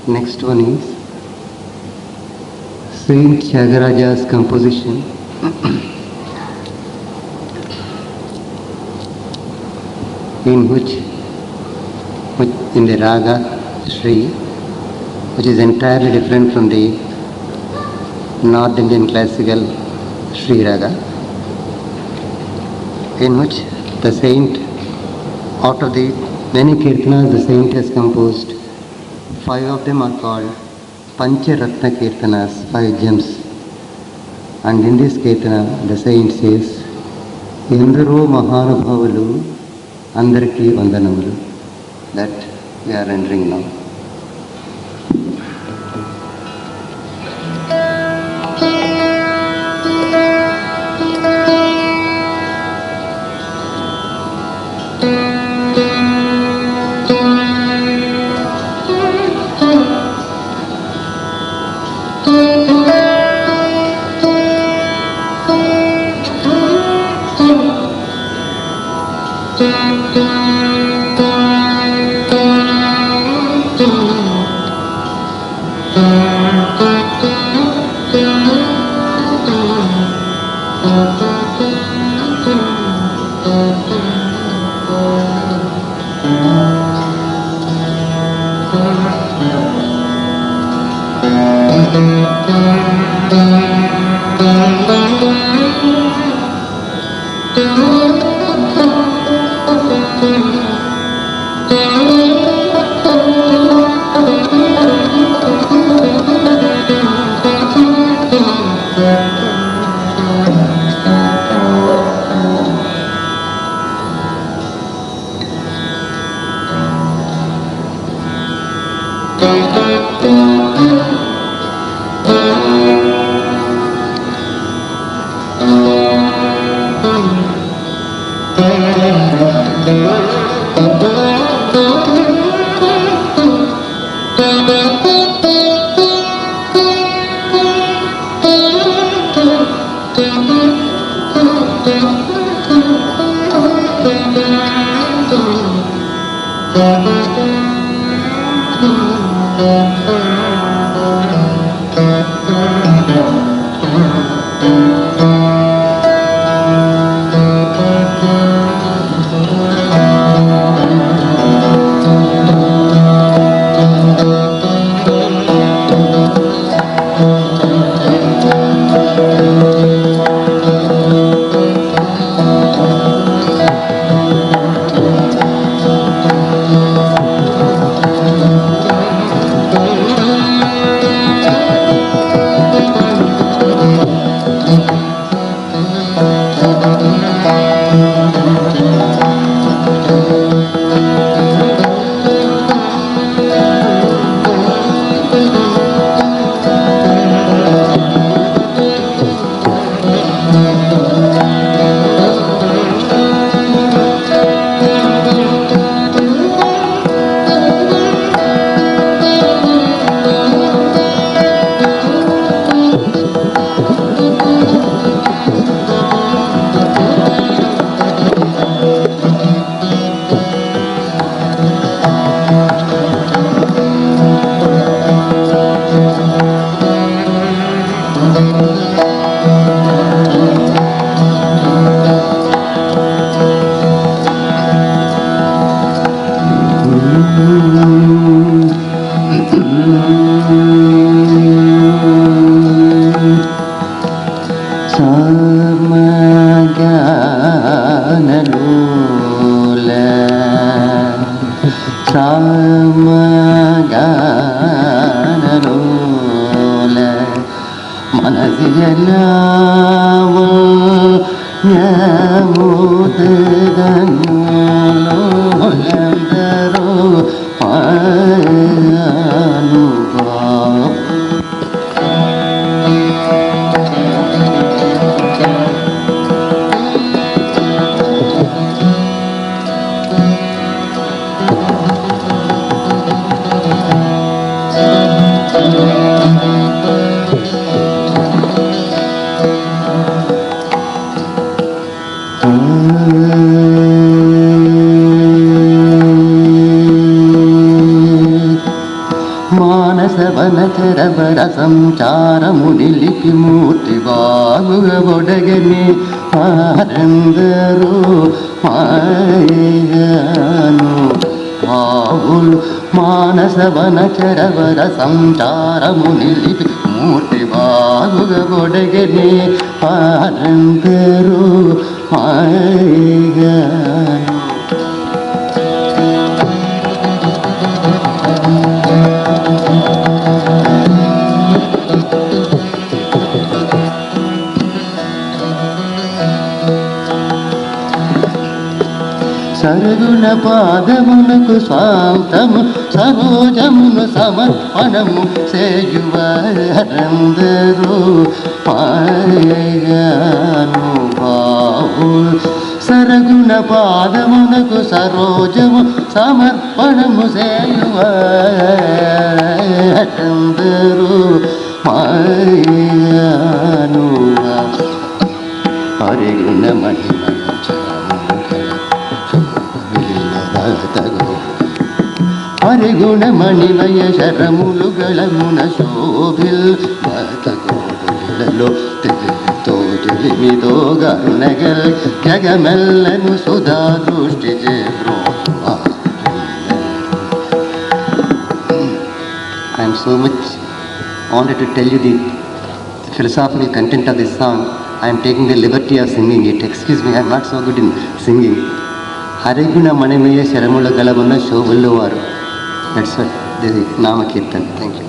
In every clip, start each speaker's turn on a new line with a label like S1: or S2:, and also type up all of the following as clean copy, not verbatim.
S1: Next one is Saint Tyagaraja's composition. In which in the raga Shri, which is entirely different from the North Indian classical Shri raga, in which the saint, out of the many kirtanas the saint has composed, 5 of them are called Pancharatna Kirtanas, 5 gems. And in this kirtana the saint says, Endaro Mahanubhavalu Andariki Vandanamalu. That we are rendering now. మానస వనచరవర సంచారము నిలిపి మూర్తి బాగుగొడగని వారందరూ మాయగాను బావులు. మానస వనచరవర సంచారము నిలిపి మూర్తి బాగుగొడగని వారందరూ మాయగాను. సరుగుణ పాదమునకు స్వాంతము సరోజమును సమర్పణము చేయువారందరూ మాయగాను బావులు. సరుగుణ పాదమునకు సరోజము సమర్పణము చేయువారందరూ మాయగాను. హరిగుణ మహిమ హరిగుణ మణిమయ శరములు గళమున శోభిల్ బతగోడులలో తెలిమితో తెలిమితో గరుణగల్ జగమెల్లను సుధా దృష్టి చేబ్రో. I am so much wanted to tell you the philosophical content of this song. I am taking the liberty of singing it. Excuse me, I am not so good in singing. హరిగుణ మణిమయ శరముల గలమున్న శోభుల్లో వారు. That's what the నామ kirtan. Thank you.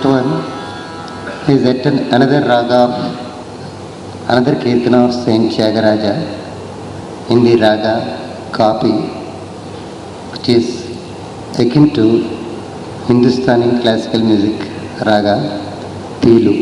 S1: one is at another raga of another Kirtana of Saint Tyagaraja in the raga Kapi, which is akin to Hindustani classical music raga Teelu.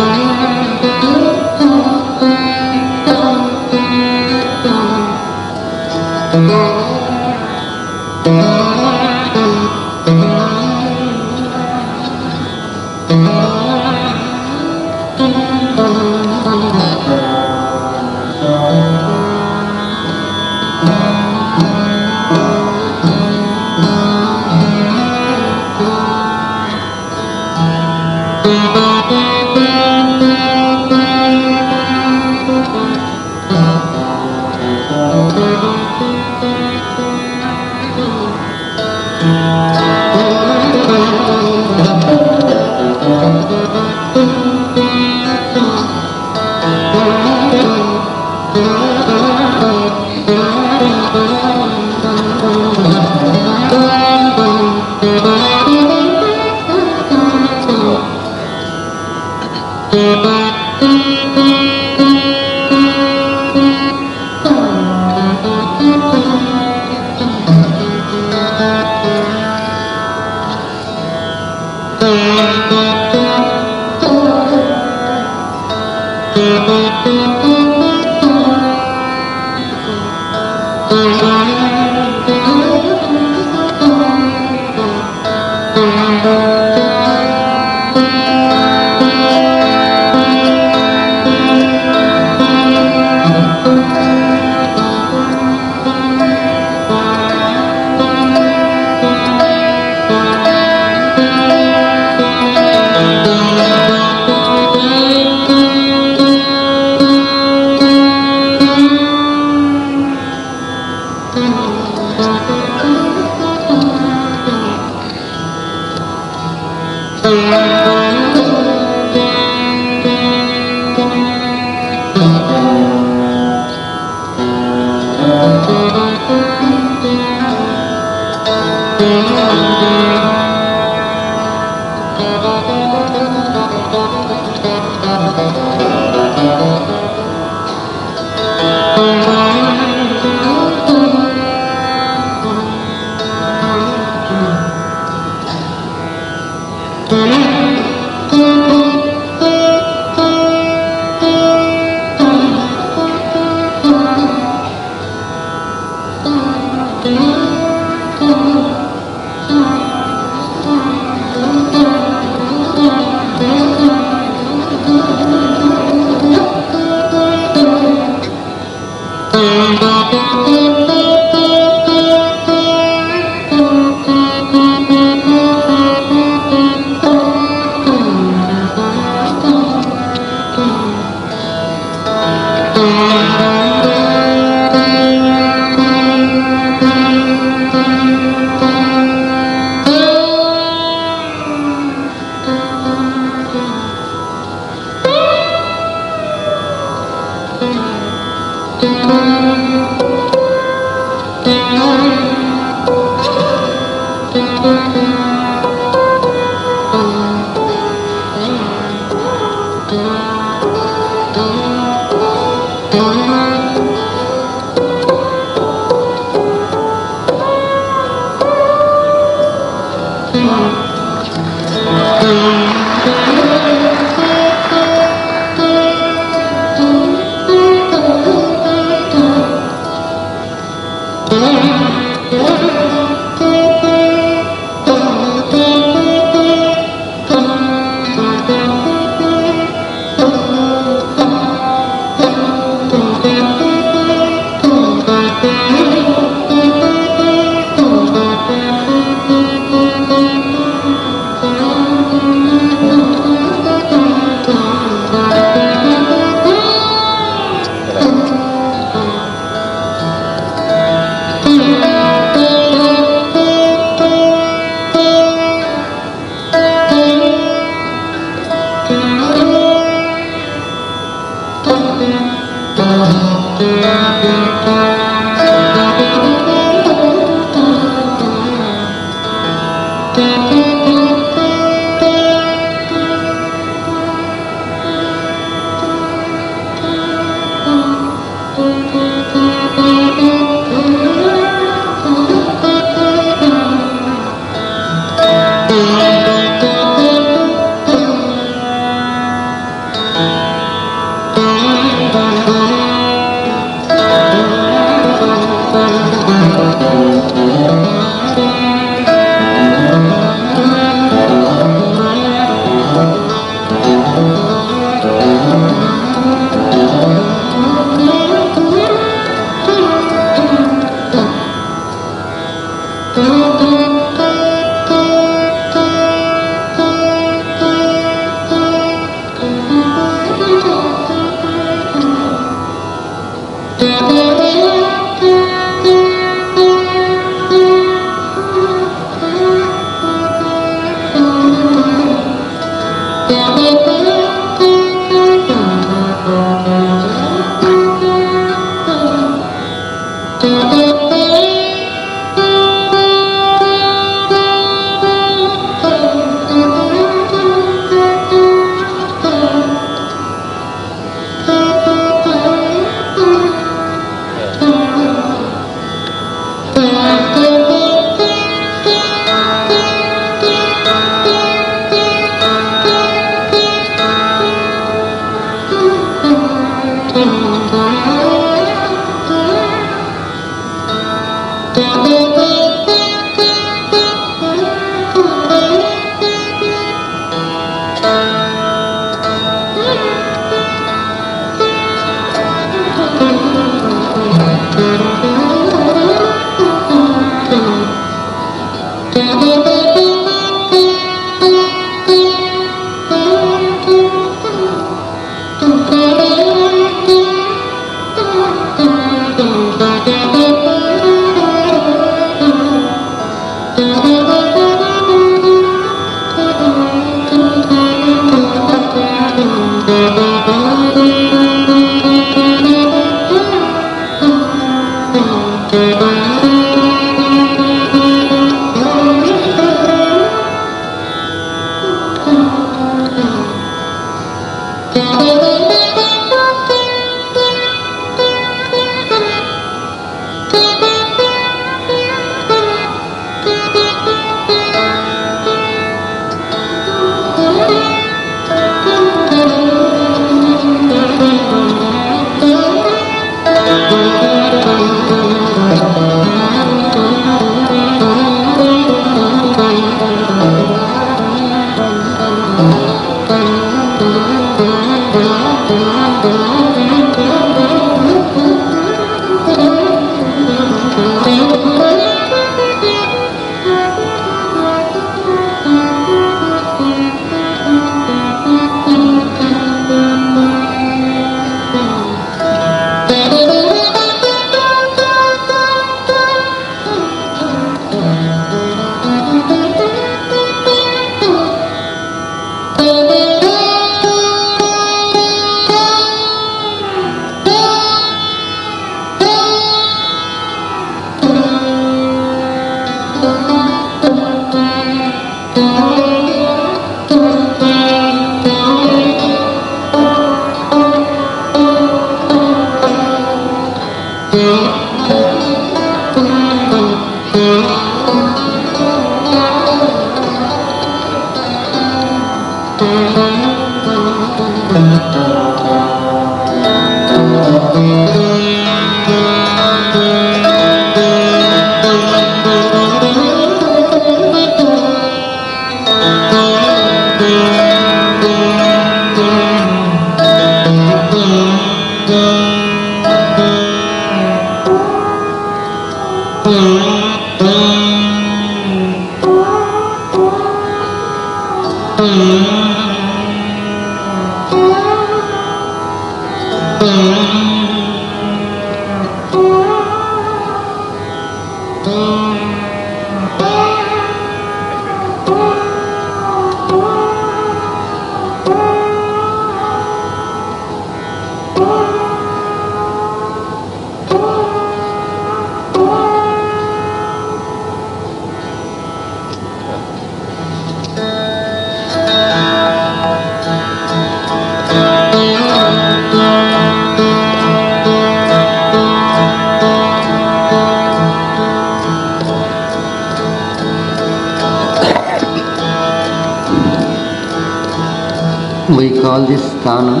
S1: We call this sthanam,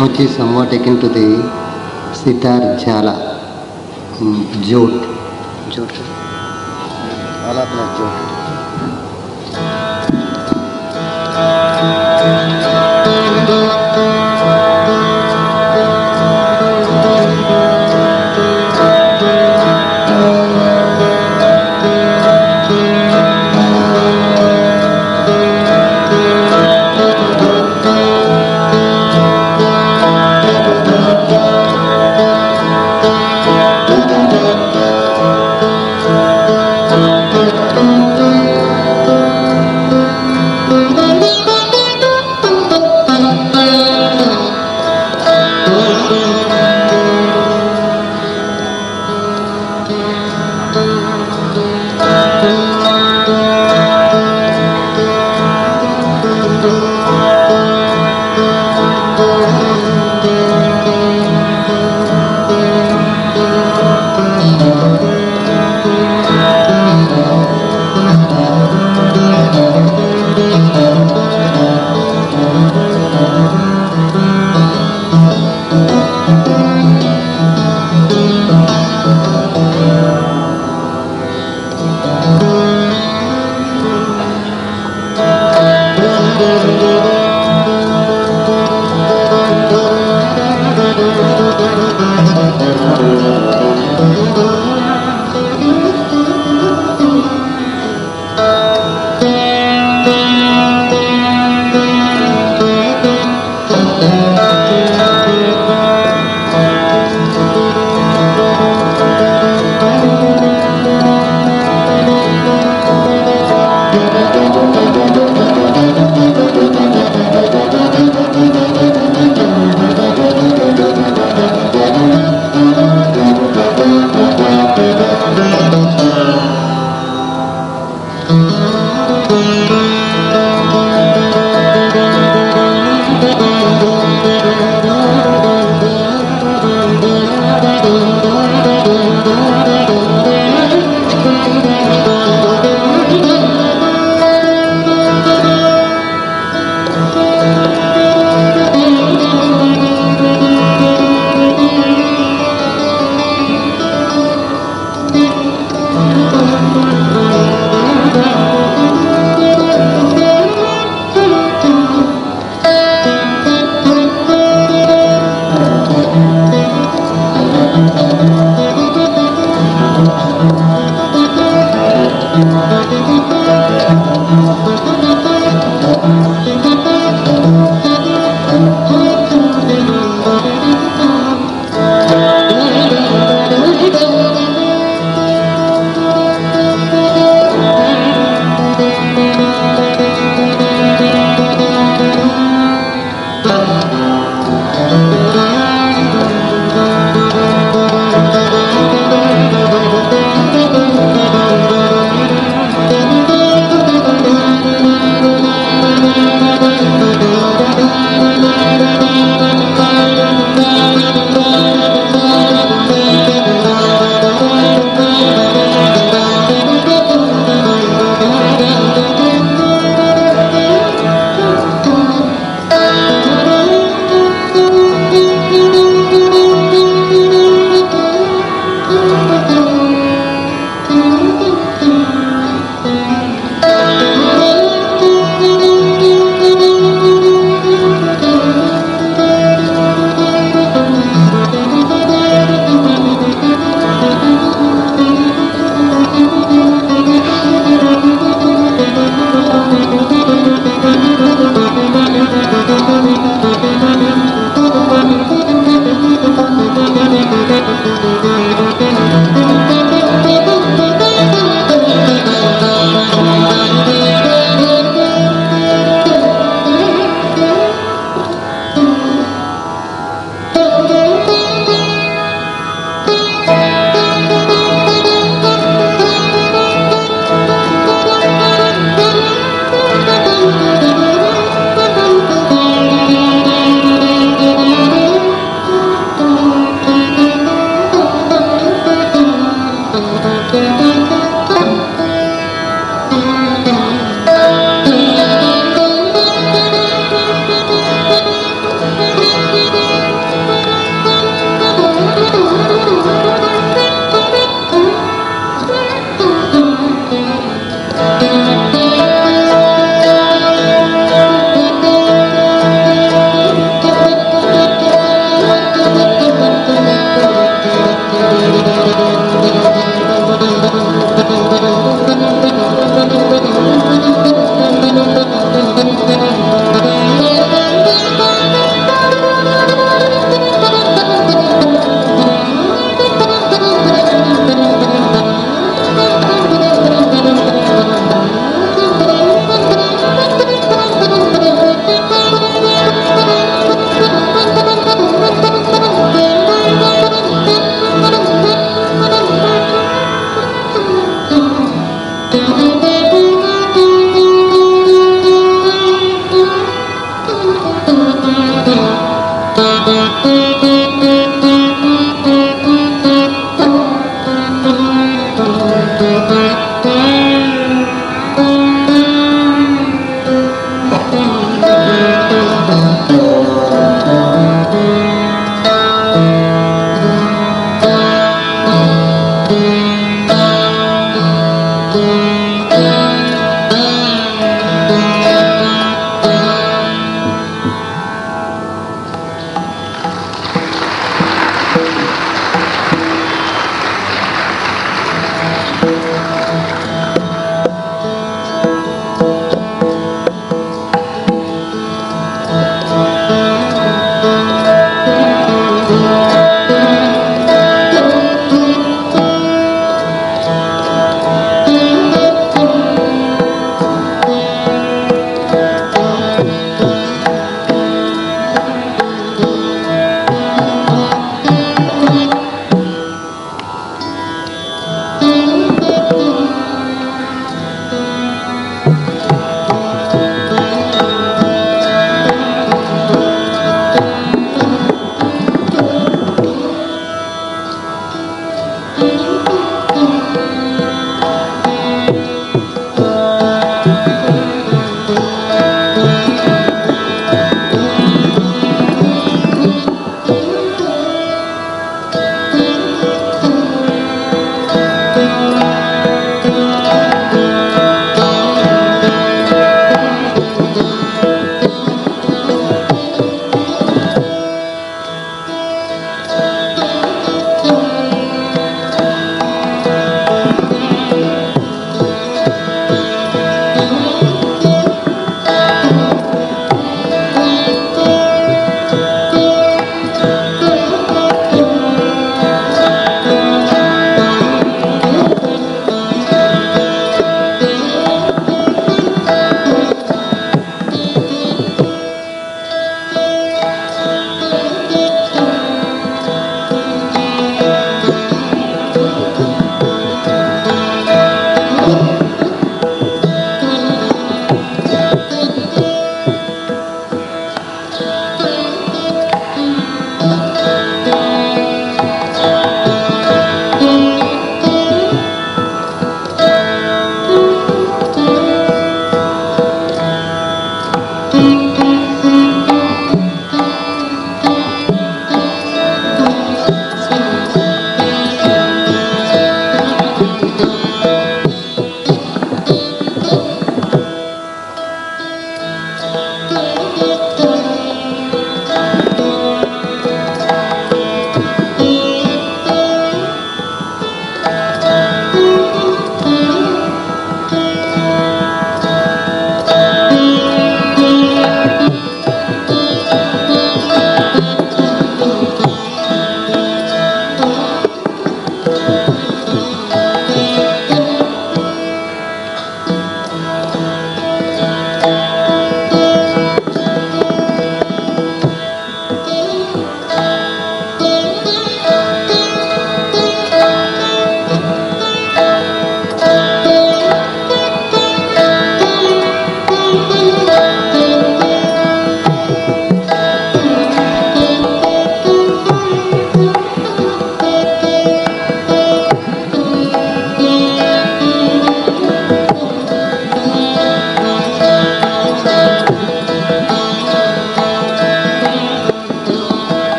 S1: which is somewhat akin to the sitar jala, jot. Alapna jot.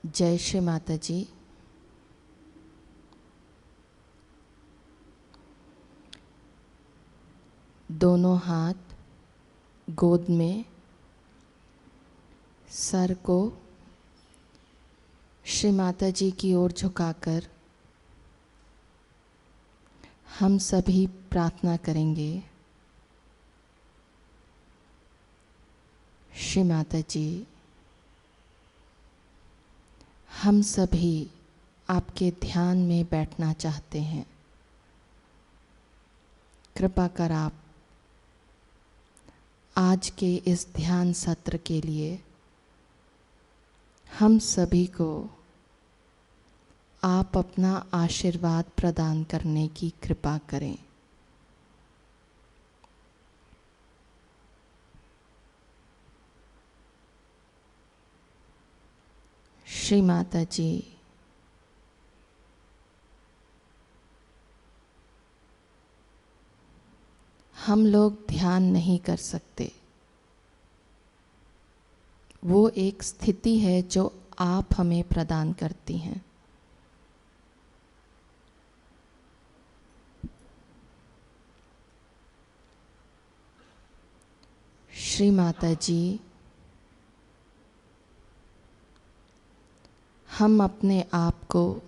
S2: जय श्री माता जी। दोनों हाथ गोद में, sir को श्री माता जी की ओर झुकाकर हम सभी प्रार्थना करेंगे। श्री माता जी, हम सभी आपके ध्यान में बैठना चाहते हैं। कृपा कर आप आज के इस ध्यान सत्र के लिए हम सभी को आप अपना आशीर्वाद प्रदान करने की कृपा करें। श्री माता जी, हम लोग ध्यान नहीं कर सकते। वो एक स्थिति है जो आप हमें प्रदान करती हैं। श्री माता जी, हम अपने आप को,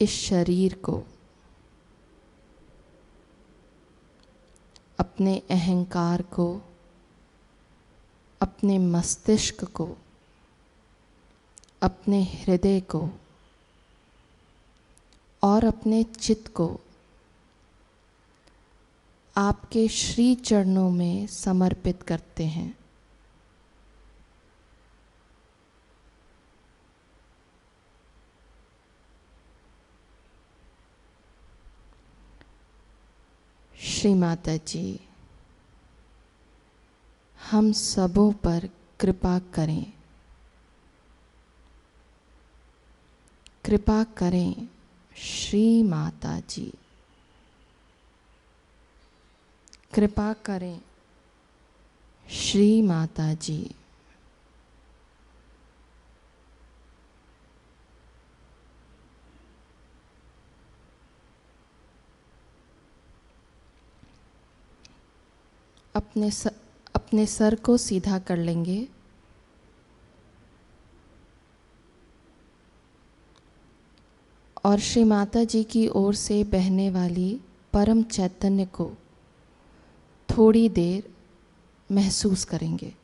S2: इस शरीर को, अपने अहंकार को, अपने मस्तिष्क को, अपने हृदय को और अपने चित्त को आपके श्री चरणों में समर्पित करते हैं। श्री माता जी, हम सबों पर कृपा करें। कृपा करें श्री माता जी। कृपा करें श्री माता जी। अपने सर को सीधा कर लेंगे और श्री माता जी की ओर से बहने वाली परम चैतन्य को थोड़ी देर महसूस करेंगे।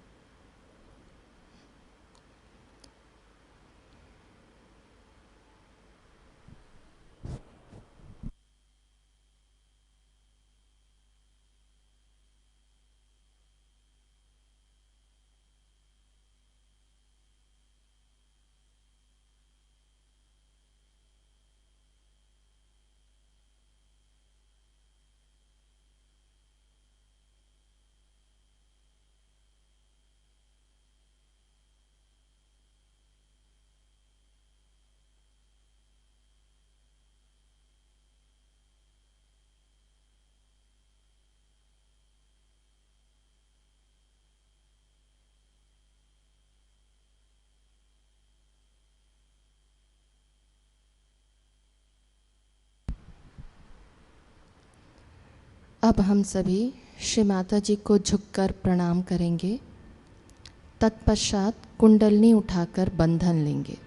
S2: अब हम सभी श्री माता जी को झुककर प्रणाम करेंगे। तत्पश्चात कुंडलनी उठाकर बंधन लेंगे।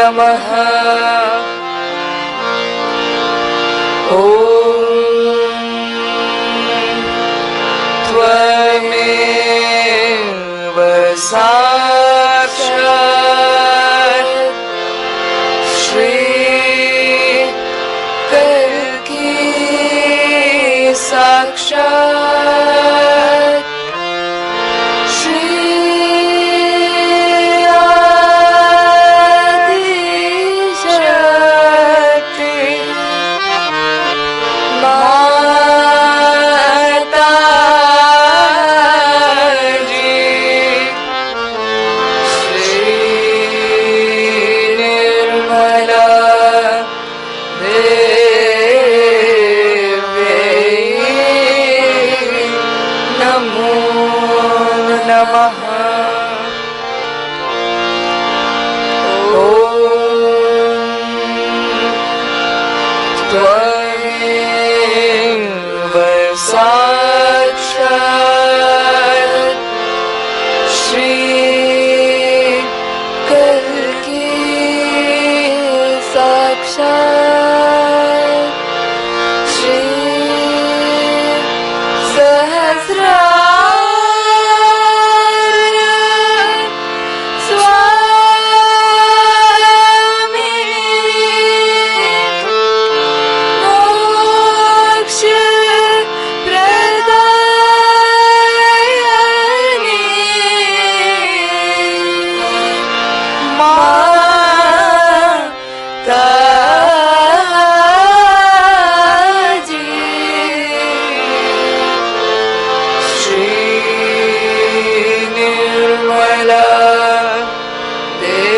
S3: नमः। त्वमेव साक्षात् श्री कल्कि साक्षात् श्री आदिशक्ति माताजी श्री निर्मला देवी नमो नमः। त्वमेव साक्षात् श्री कल्कि साक्षात् श्री सहस्रार स्वामी मोक्ष प्रदायिनी माताजी श्री निर्मला देवी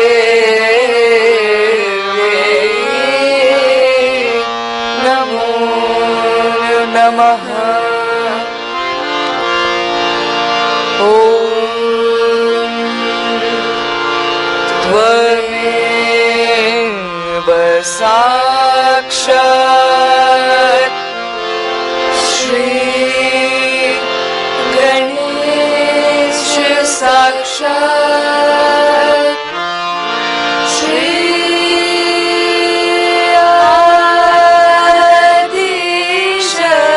S3: नमो नमः। त्वमेव साक्षात् श्री गणेश साक्षात् श्री आदिशक्ति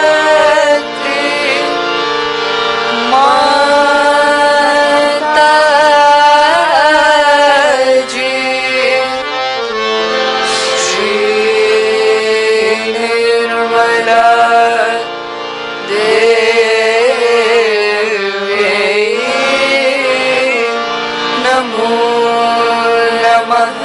S3: माताजी श्री निर्मला देवी नमो नमः।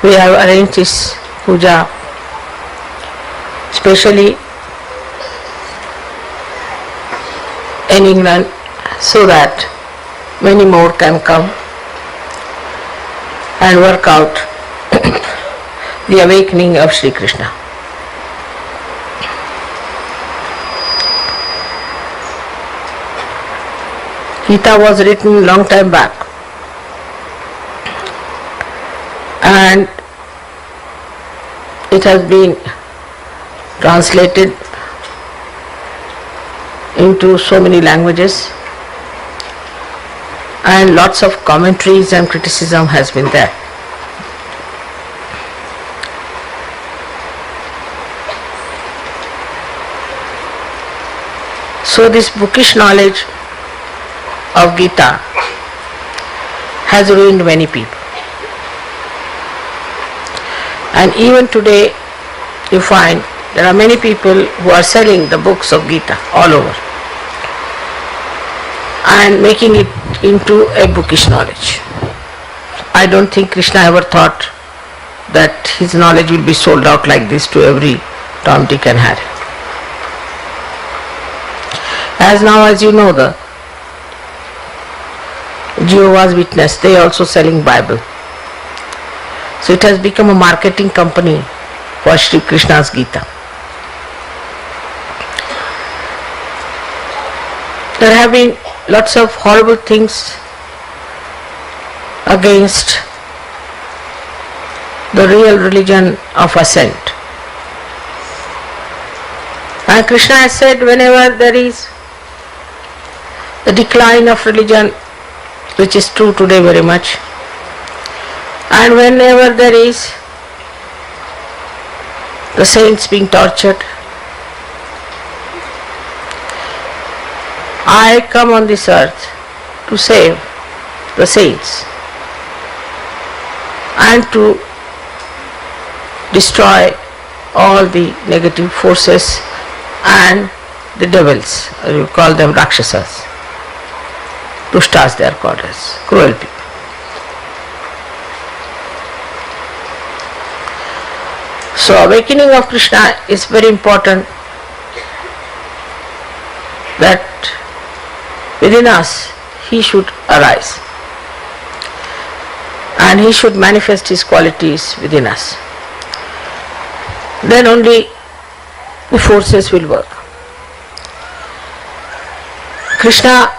S4: We have arranged this puja specially in England so that many more can come and work out the awakening of Shri Krishna. Gita was written long time back, and it has been translated into so many languages, and lots of commentaries and criticism has been there. So this bookish knowledge of Gita has ruined many people. And even today you find there are many people who are selling the books of Gita all over and making it into a bookish knowledge. I don't think Krishna ever thought that his knowledge will be sold out like this to every Tom, Dick and Harry. As now, as you know, the Jehovah's Witness, they are also selling Bible. So it has become a marketing company for Shri Krishna's Gita. There have been lots of horrible things against the real religion of ascent. And Krishna has said, whenever there is the decline of religion, which is true today very much, and whenever there is the saints being tortured, I come on this earth to save the saints and to destroy all the negative forces and the devils, or you call them Rakshasas. Dushtas they are called as, cruel people. So awakening of Krishna is very important, that within us he should arise and he should manifest his qualities within us. Then only the forces will work. Krishna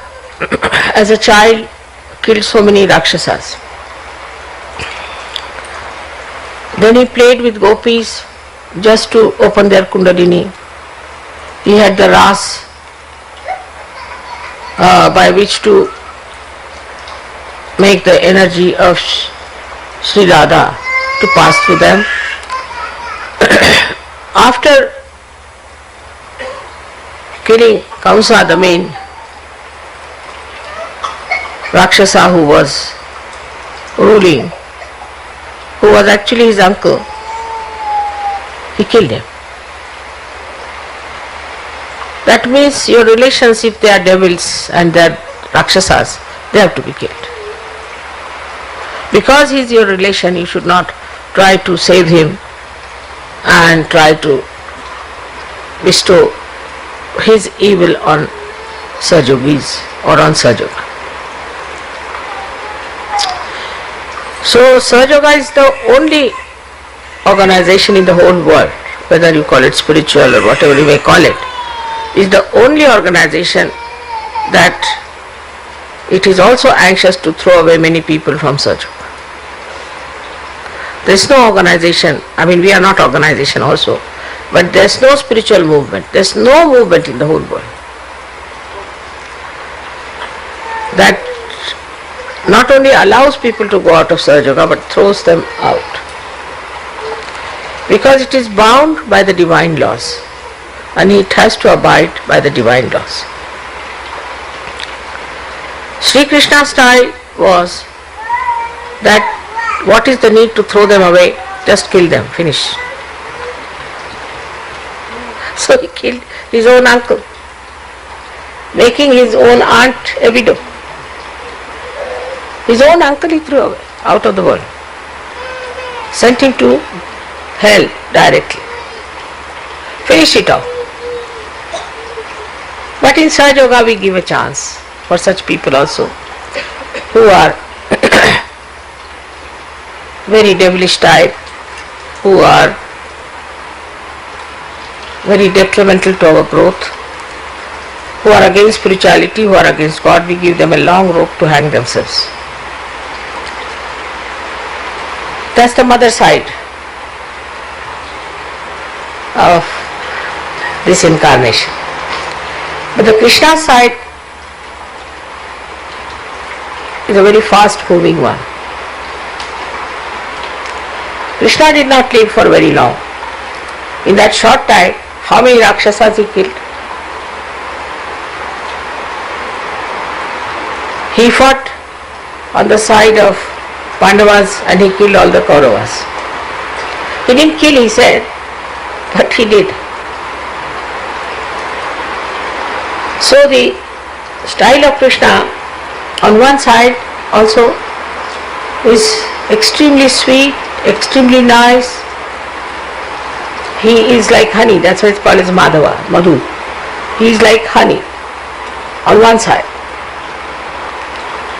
S4: as a child killed so many Rakshasas. Then he played with gopis just to open their kundalini. He had the ras by which to make the energy of Sri Radha to pass through them. After killing Kamsa, the main Rakshasa who was ruling, who was actually his uncle, he killed him. That means your relations, if they are devils and they are Rakshasas, they have to be killed. Because he is your relation, you should not try to save him and try to bestow his evil on Sajogis or on Sajoga. So Sajoga is the only organization in the whole world, whether you call it spiritual or whatever you may call it, is the only organization that it is also anxious to throw away many people from Sajoga. There is no organization, I mean we are not organization also, but there's no spiritual movement. There's no movement in the whole world that not only allows people to go out of Sahaja Yoga but throws them out, because it is bound by the divine laws and it has to abide by the divine laws. Shri Krishna's style was that what is the need to throw them away? Just kill them, finish. So he killed his own uncle, making his own aunt a widow. His own uncle he threw away, out of the world, sent him to hell directly. Finish it off. But in Sahaja Yoga we give a chance for such people also who are very devilish type, who are very detrimental to our growth, who are against spirituality, who are against God. We give them a long rope to hang themselves. That's the mother side of this incarnation. But the Krishna side is a very fast moving one. Krishna did not live for very long. In that short time, how many Rakshasas he killed? He fought on the side of Pandavas and he killed all the Kauravas. He didn't kill, he said, but he did. So the style of Krishna on one side also is extremely sweet, extremely nice. He is like honey, that's why it's called as Madhava, Madhu. He is like honey on one side.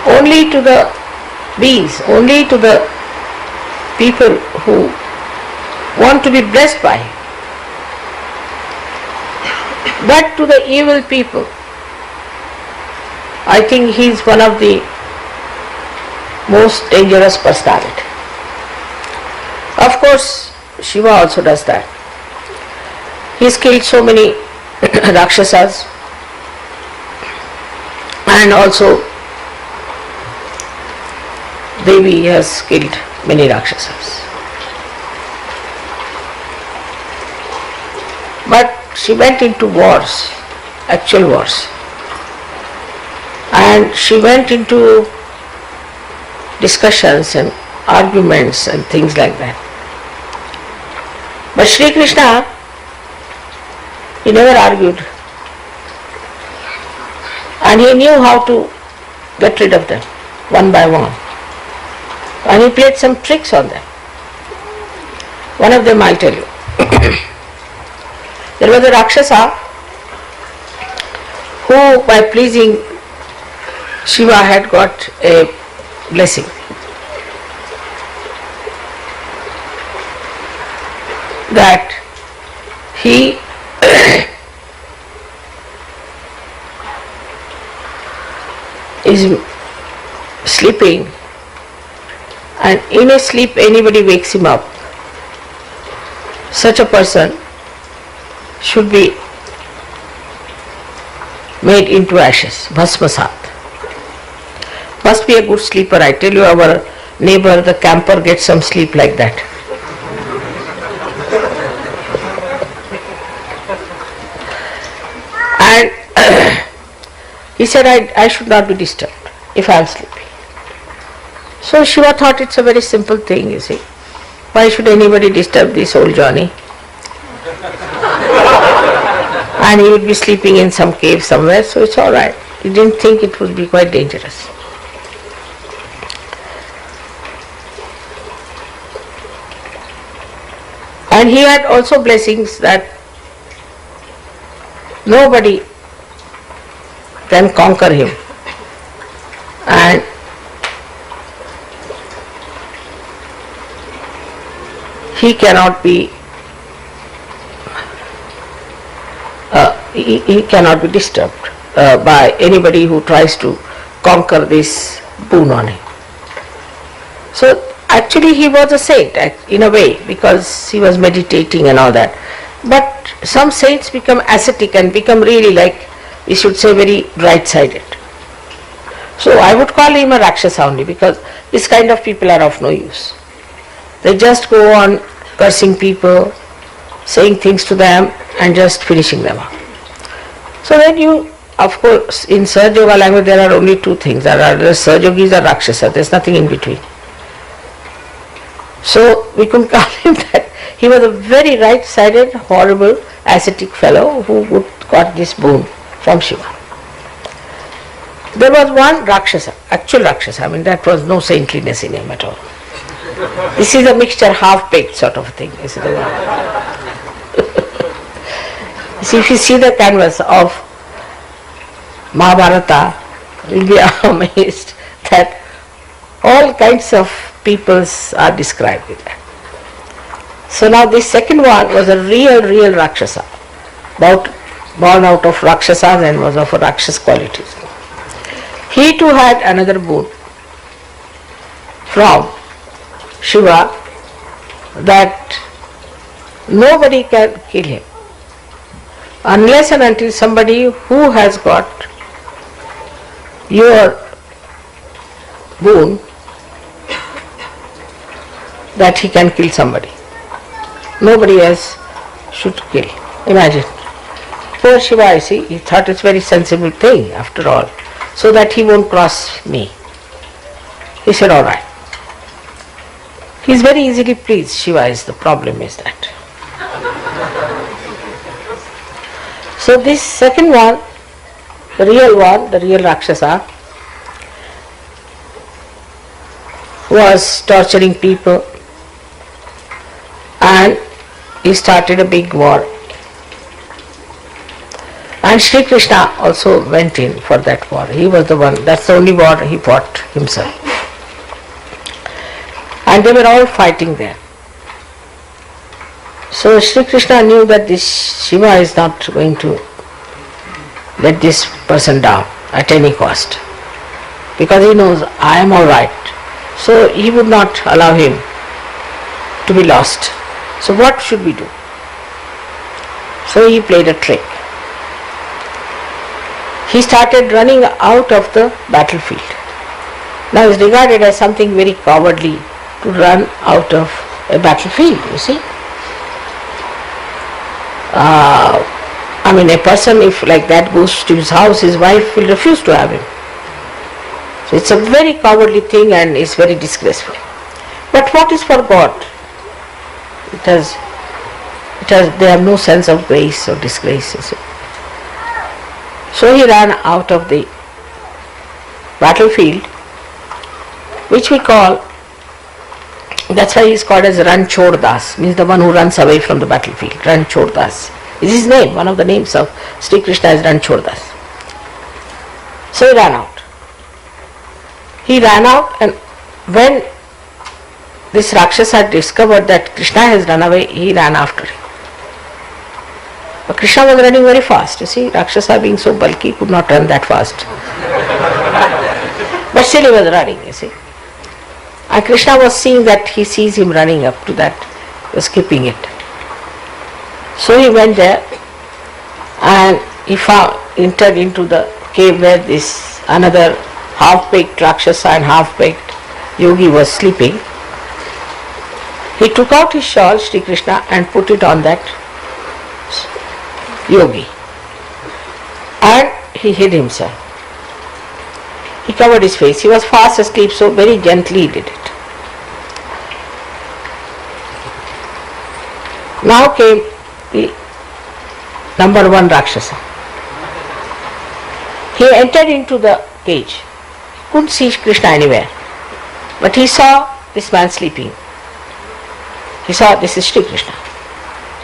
S4: Only to the beings, only to the people who want to be blessed by him. But to the evil people, I think he is one of the most dangerous personality. Of course, Shiva also does that. He has killed so many Rakshasas, and also Devi has killed many Rakshasas. But she went into wars, actual wars, and she went into discussions and arguments and things like that. But Shri Krishna, he never argued, and he knew how to get rid of them one by one, and he played some tricks on them. One of them I'll tell you. There was a Rakshasa who, by pleasing Shiva, had got a blessing. That he is sleeping, and in his sleep anybody wakes him up. Such a person should be made into ashes, bhasmasat. Must be a good sleeper. I tell you, our neighbor, the camper, gets some sleep like that. And he said, I should not be disturbed if I am sleeping. So Shiva thought it's a very simple thing, you see. Why should anybody disturb this old Johnny? And he would be sleeping in some cave somewhere, so it's all right. He didn't think it would be quite dangerous. And he had also blessings that nobody can conquer him. And he cannot be he cannot be disturbed by anybody who tries to conquer this boon on him. So actually he was a saint in a way, because he was meditating and all that. But some saints become ascetic and become really, like we should say, very right-sided. So I would call him a Rakshasa only, because this kind of people are of no use. They just go on cursing people, saying things to them and just finishing them up. So then you, of course, in Sahaja Yoga language there are only two things. There are the Sahaja Yogis or Rakshasa. There is nothing in between. So we could call him that. He was a very right-sided, horrible, ascetic fellow who would got this boon from Shiva. There was one Rakshasa, actual Rakshasa. I mean, that was no saintliness in him at all. This is a mixture, half-baked sort of thing. This is the one. See, if you see the canvas of Mahabharata, you'll be amazed that all kinds of peoples are described with that. So now this second one was a real Rakshasa, born out of Rakshasas and was of a Rakshas qualities. He too had another boon from Shiva, that nobody can kill him unless and until somebody who has got your boon, that he can kill somebody. Nobody else should kill. Imagine. Poor Shiva, you see, he thought it's a very sensible thing after all, so that he won't cross me. He said, all right. He is very easily pleased. Shiva is the problem, is that. So this second one, the real Rakshasa, was torturing people, and he started a big war. And Shri Krishna also went in for that war. He was the one, that's the only war he fought himself. And they were all fighting there. So Shri Krishna knew that this Shiva is not going to let this person down at any cost, because he knows I am all right. So he would not allow him to be lost. So what should we do? So he played a trick. He started running out of the battlefield. Now it's regarded as something very cowardly to run out of a battlefield, you see. I mean, a person if like that goes to his house, his wife will refuse to have him. So it's a very cowardly thing and it's very disgraceful. But what is for God? They have no sense of grace or disgrace, you see. So he ran out of the battlefield, which we call, that's why he is called as Ranchor Das, means the one who runs away from the battlefield. Ranchor Das is his name, one of the names of Shri Krishna is Ranchor Das. So he ran out. He ran out, and when this Rakshasa discovered that Krishna has run away, he ran after him. But Krishna was running very fast, you see. Rakshasa being so bulky could not run that fast. But still he was running, you see. And Krishna was seeing that, he sees him running up to that, he was skipping it. So he went there and he entered into the cave where this another half-baked Rakshasa and half-baked yogi was sleeping. He took out his shawl, Shri Krishna, and put it on that yogi. And he hid himself. He covered his face. He was fast asleep, so very gently he did it. Now came the number one Rakshasa. He entered into the cage. He couldn't see Krishna anywhere. But he saw this man sleeping. He saw this is Shri Krishna.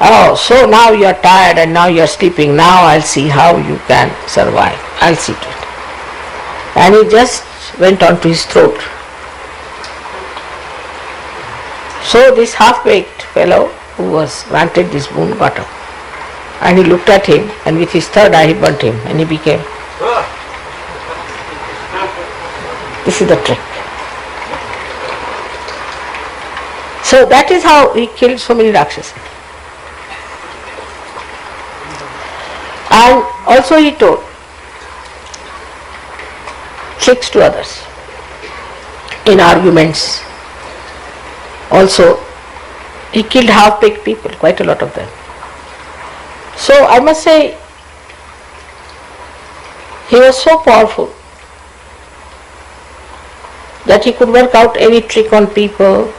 S4: Oh, so now you are tired and now you are sleeping. Now I'll see how you can survive. I'll see to it. And he just went on to his throat. So this half-baked fellow who was granted this boon got up. And he looked at him, and with his third eye he burnt him, and he became. This is the trick. So that is how he killed so many Rakshasas. Also he told tricks to others in arguments. Also, he killed half-baked people, quite a lot of them. So I must say, he was so powerful that he could work out any trick on people,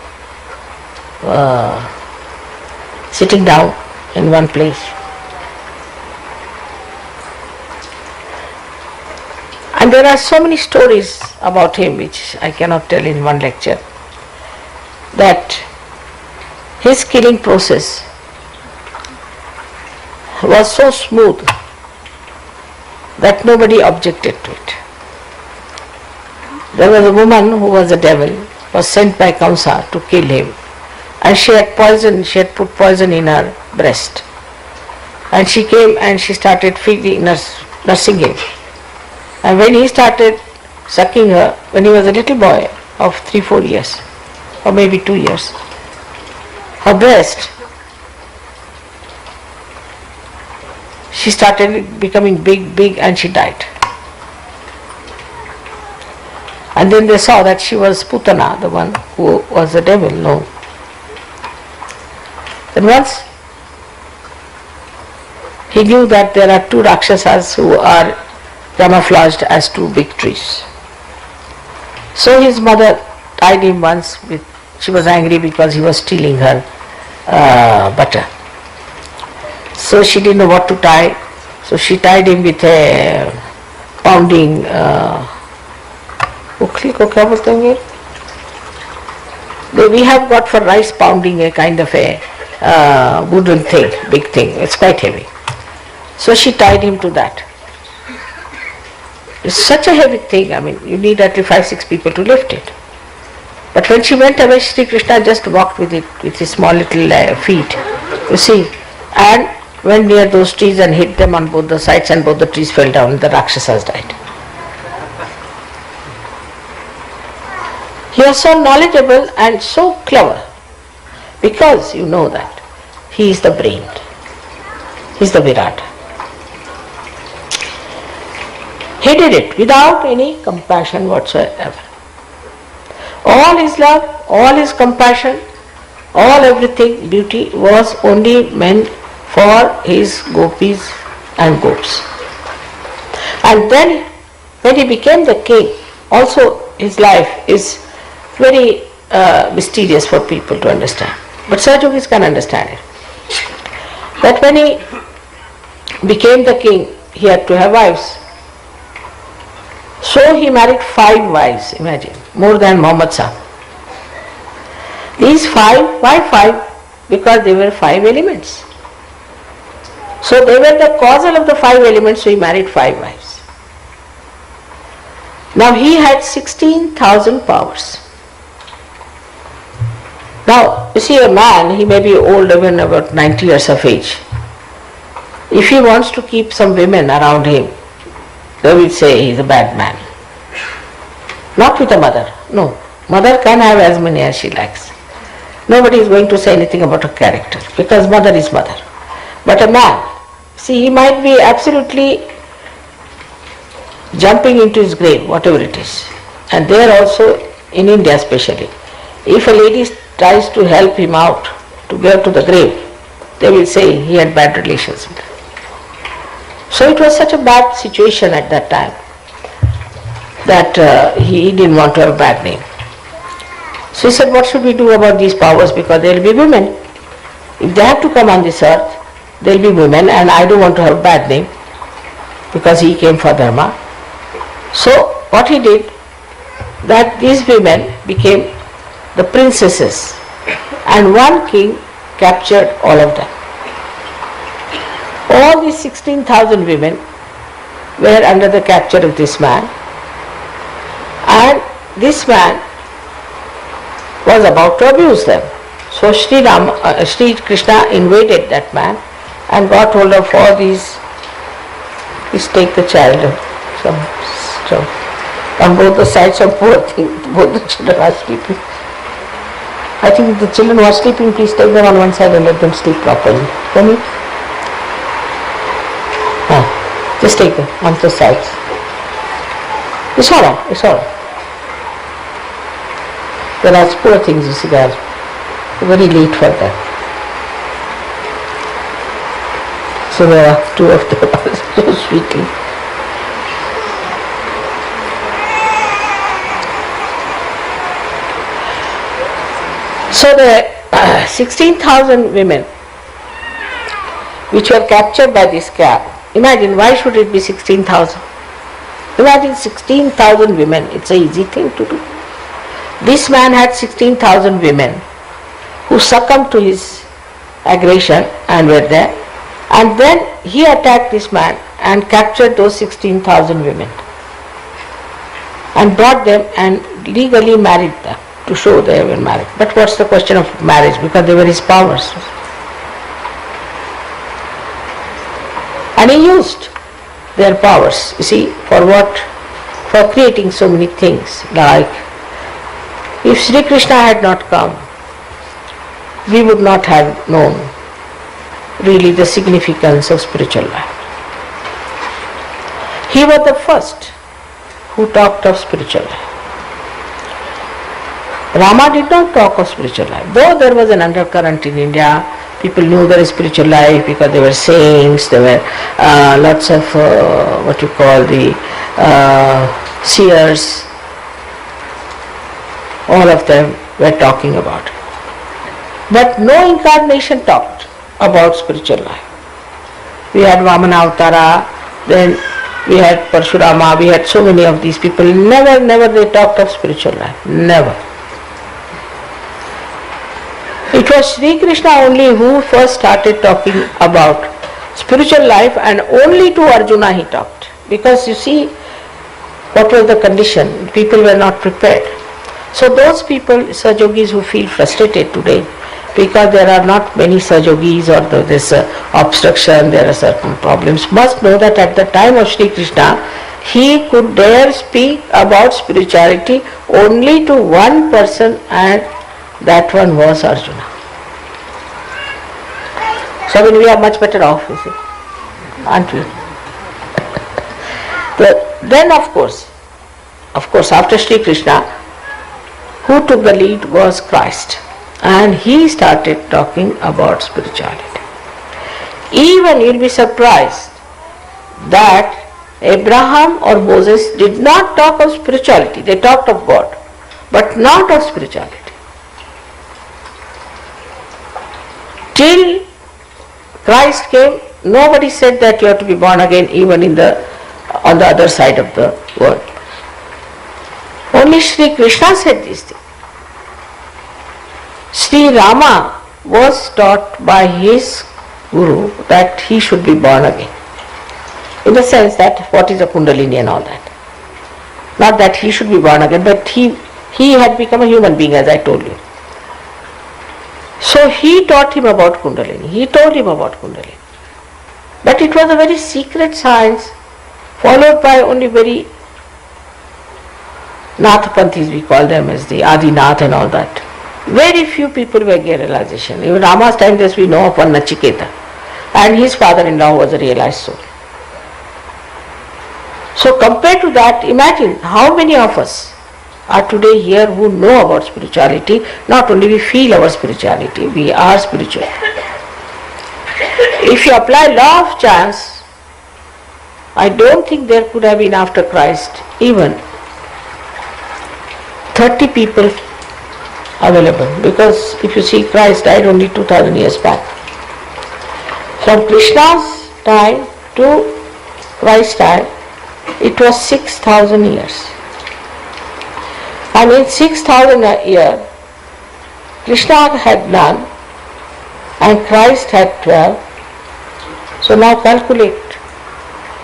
S4: sitting down in one place. And there are so many stories about him which I cannot tell in one lecture, that his killing process was so smooth that nobody objected to it. There was a woman who was a devil, was sent by Kamsa to kill him, and she had put poison in her breast. And she came and she started nursing him. And when he started sucking her, when he was a little boy of 3-4 years, or maybe 2 years, her breast, she started becoming big, and she died. And then they saw that she was Putana, the one who was the devil. No. Then once he knew that there are 2 Rakshasas who are camouflaged as 2 big trees. So his mother tied him once she was angry because he was stealing her butter. So she didn't know what to tie, so she tied him with a pounding ukli ko kya bolte honge? We have got for rice pounding a kind of a wooden thing, big thing, it's quite heavy. So she tied him to that. It's such a heavy thing, I mean, you need at least 5-6 people to lift it. But when she went away, Shri Krishna just walked with it, with his small little feet, you see, and went near those trees and hit them on both the sides, and both the trees fell down, the Rakshasas died. He was so knowledgeable and so clever, because you know that he is the brain, he is the Virat. He did it without any compassion whatsoever. All his love, all his compassion, all everything, beauty was only meant for his gopis and gops. And then when he became the king, also his life is very mysterious for people to understand. But Sahajogis can understand it. That when he became the king, he had to have wives. So he married 5 wives, imagine, more than Muhammad Sahib. These 5, why 5? Because they were 5 elements. So they were the causal of the 5 elements, so he married 5 wives. Now he had 16,000 powers. Now, you see, a man, he may be old, even about 90 years of age. If he wants to keep some women around him, they will say he is a bad man. Not with a mother, no. Mother can have as many as she likes. Nobody is going to say anything about her character, because mother is mother. But a man, see, he might be absolutely jumping into his grave, whatever it is. And there also, in India especially, if a lady tries to help him out to go to the grave, they will say he had bad relations with her. So it was such a bad situation at that time that he didn't want to have a bad name. So he said, what should we do about these powers, because there will be women. If they have to come on this earth, there will be women, and I don't want to have a bad name because he came for Dharma. So what he did, that these women became the princesses, and one king captured all of them. All these 16,000 women were under the capture of this man, and this man was about to abuse them. So Shri Krishna invaded that man and got hold of all these. Please take the child on both the sides of both the children are sleeping. I think the children who are sleeping, please take them on one side and let them sleep properly. Can you? Just take it on the sides. It's alright, it's alright. There are poor things, you see, they are very late for that. So there are two of them so sweetly. So the 16,000 women which were captured by this cat, imagine why should it be 16,000? Imagine 16,000 women, it's an easy thing to do. This man had 16,000 women who succumbed to his aggression and were there, and then he attacked this man and captured those 16,000 women and brought them and legally married them to show they were married. But what's the question of marriage? Because they were his powers. And he used their powers, you see, for what? For creating so many things. Like, if Shri Krishna had not come, we would not have known really the significance of spiritual life. He was the first who talked of spiritual life. Rama did not talk of spiritual life, though there was an undercurrent in India. People knew there is spiritual life because there were saints, there were lots of what you call the seers. All of them were talking about it. But no incarnation talked about spiritual life. We had Vamana Avatara, then we had Parshurama, we had so many of these people. Never they talked of spiritual life. Never. It was Shri Krishna only who first started talking about spiritual life, and only to Arjuna he talked. Because you see, what was the condition? People were not prepared. So those people, Sajogis, who feel frustrated today, because there are not many Sajogis or there is obstruction, there are certain problems, must know that at the time of Shri Krishna, he could dare speak about spirituality only to one person, and that one was Arjuna. So I mean, we are much better off, you see, aren't we? Then of course, after Shri Krishna, who took the lead was Christ, and he started talking about spirituality. Even you'll be surprised that Abraham or Moses did not talk of spirituality. They talked of God, but not of spirituality. Till Christ came, nobody said that you have to be born again, even on the other side of the world. Only Shri Krishna said these things. Sri Rama was taught by his guru that he should be born again. In the sense that what is a Kundalini and all that. Not that he should be born again, but he had become a human being, as I told you. So he taught him about Kundalini. He told him about Kundalini. But it was a very secret science, followed by only very Nathapanthis, we call them, as the Adinath and all that. Very few people were getting realization. Even Rama's time, this we know of one Nachiketa, and his father-in-law was a realized soul. So compared to that, imagine how many of us are today here who know about spirituality. Not only we feel our spirituality, we are spiritual. If you apply law of chance, I don't think there could have been after Christ even 30 people available, because if you see, Christ died only 2000 years back. From Krishna's time to Christ's time, it was 6,000 years. And in 6,000 years, Krishna had none and Christ had 12. So now calculate,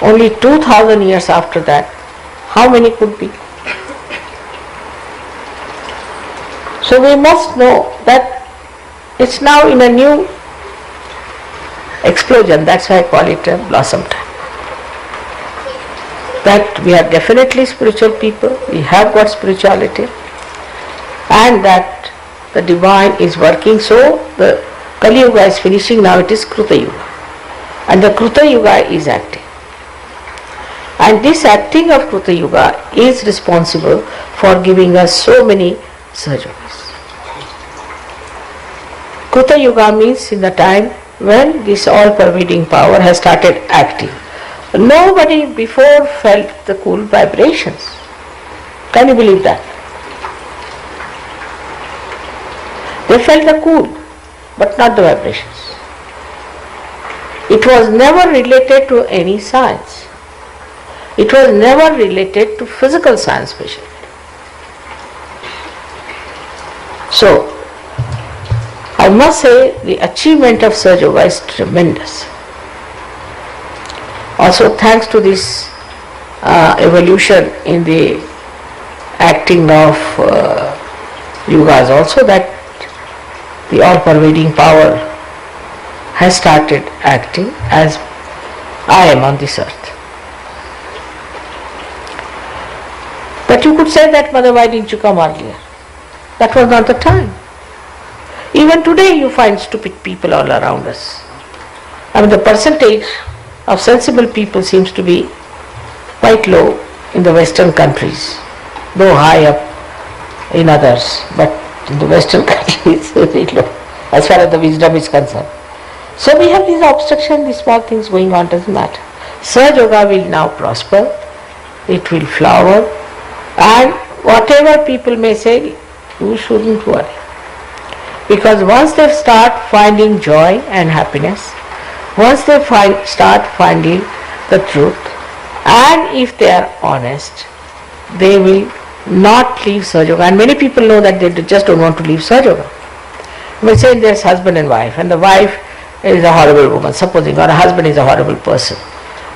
S4: only 2,000 years after that, how many could be? So we must know that it's now in a new explosion. That's why I call it a blossom time. That we are definitely spiritual people, we have got spirituality, and that the divine is working. So the Kali Yuga is finishing, now it is Kruta Yuga, and the Kruta Yuga is acting. And this acting of Kruta Yuga is responsible for giving us so many Sahajogas. Kruta Yuga means in the time when this all-pervading power has started acting. Nobody before felt the cool vibrations. Can you believe that? They felt the cool, but not the vibrations. It was never related to any science. It was never related to physical science especially. So, I must say the achievement of Sahaja Yoga is tremendous. Also thanks to this evolution in the acting of yugas also, that the all-pervading power has started acting as I am on this earth. But you could say that, Mother, why didn't you come earlier? That was not the time. Even today you find stupid people all around us. I mean, the percentage of sensible people seems to be quite low in the Western countries, though high up in others, but in the Western countries it's very low as far as the wisdom is concerned. So we have these obstructions, these small things going on, doesn't matter. Sahaja Yoga will now prosper, it will flower, and whatever people may say, you shouldn't worry. Because once they start finding joy and happiness, once they start finding the truth, and if they are honest, they will not leave Sahaja Yoga. And many people know that they just don't want to leave Sahaja Yoga. We say there's husband and wife, and the wife is a horrible woman, supposing, or a husband is a horrible person,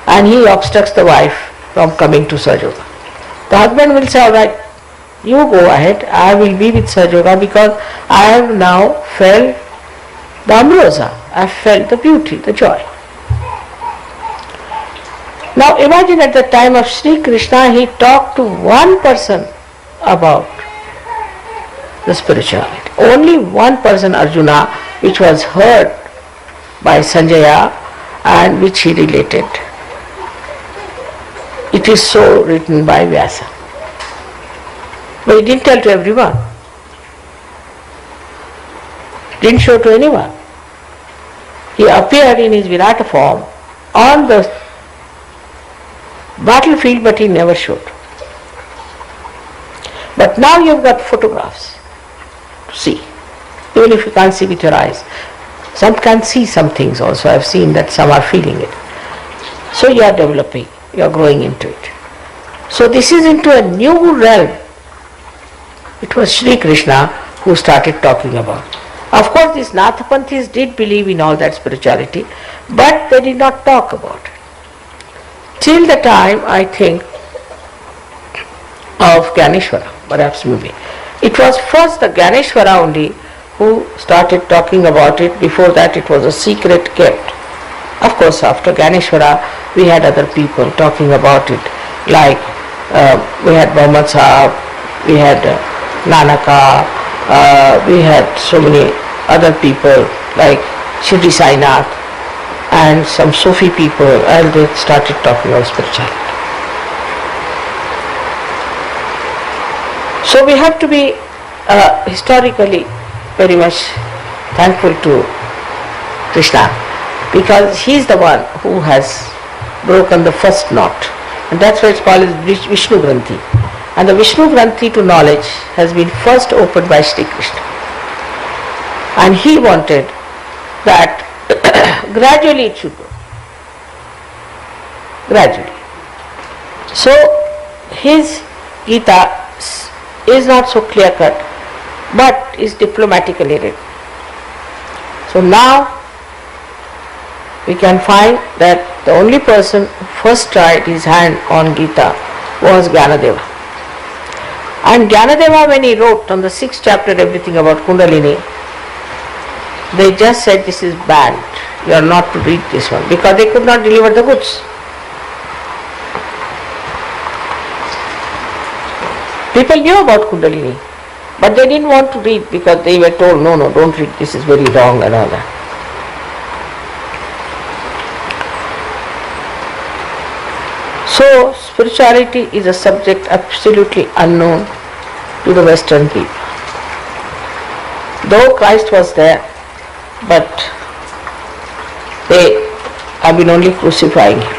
S4: and he obstructs the wife from coming to Sahaja Yoga. The husband will say, all right, you go ahead, I will be with Sahaja Yoga because I have now felt the ambrosia, I have felt the beauty, the joy. Now imagine at the time of Shri Krishna, he talked to one person about the spirituality. Only one person, Arjuna, which was heard by Sanjaya and which he related. It is so written by Vyasa. But he didn't tell to everyone. Didn't show to anyone. He appeared in his Virata form on the battlefield, but he never showed. But now you've got photographs to see. Even if you can't see with your eyes. Some can see some things also. I've seen that some are feeling it. So you are developing, you are growing into it. So this is into a new realm. It was Shri Krishna who started talking about. Of course, these Nathapanthis did believe in all that spirituality, but they did not talk about it. Till the time, I think, of Ganeshwara, perhaps maybe. It was first the Ganeshwara only who started talking about it. Before that, it was a secret kept. Of course, after Ganeshwara, we had other people talking about it, like we had Mohammed Sahab, we had Nanaka, we had so many other people like Shri Sainath and some Sufi people, and they started talking about spirituality. So we have to be historically very much thankful to Krishna, because he is the one who has broken the first knot, and that's why it's called as Vishnu Granthi. And the Vishnu Granthi to knowledge has been first opened by Shri Krishna. And he wanted that gradually it should go. Gradually. So his Gita is not so clear cut, but is diplomatically written. So now we can find that the only person who first tried his hand on Gita was Gyanadeva. And Gyanadeva, when he wrote on the 6th chapter everything about Kundalini, they just said this is banned, you are not to read this one, because they could not deliver the goods. People knew about Kundalini, but they didn't want to read because they were told, no, don't read, this is very wrong and all that. So spirituality is a subject absolutely unknown to the Western people. Though Christ was there, but they have been only crucifying him.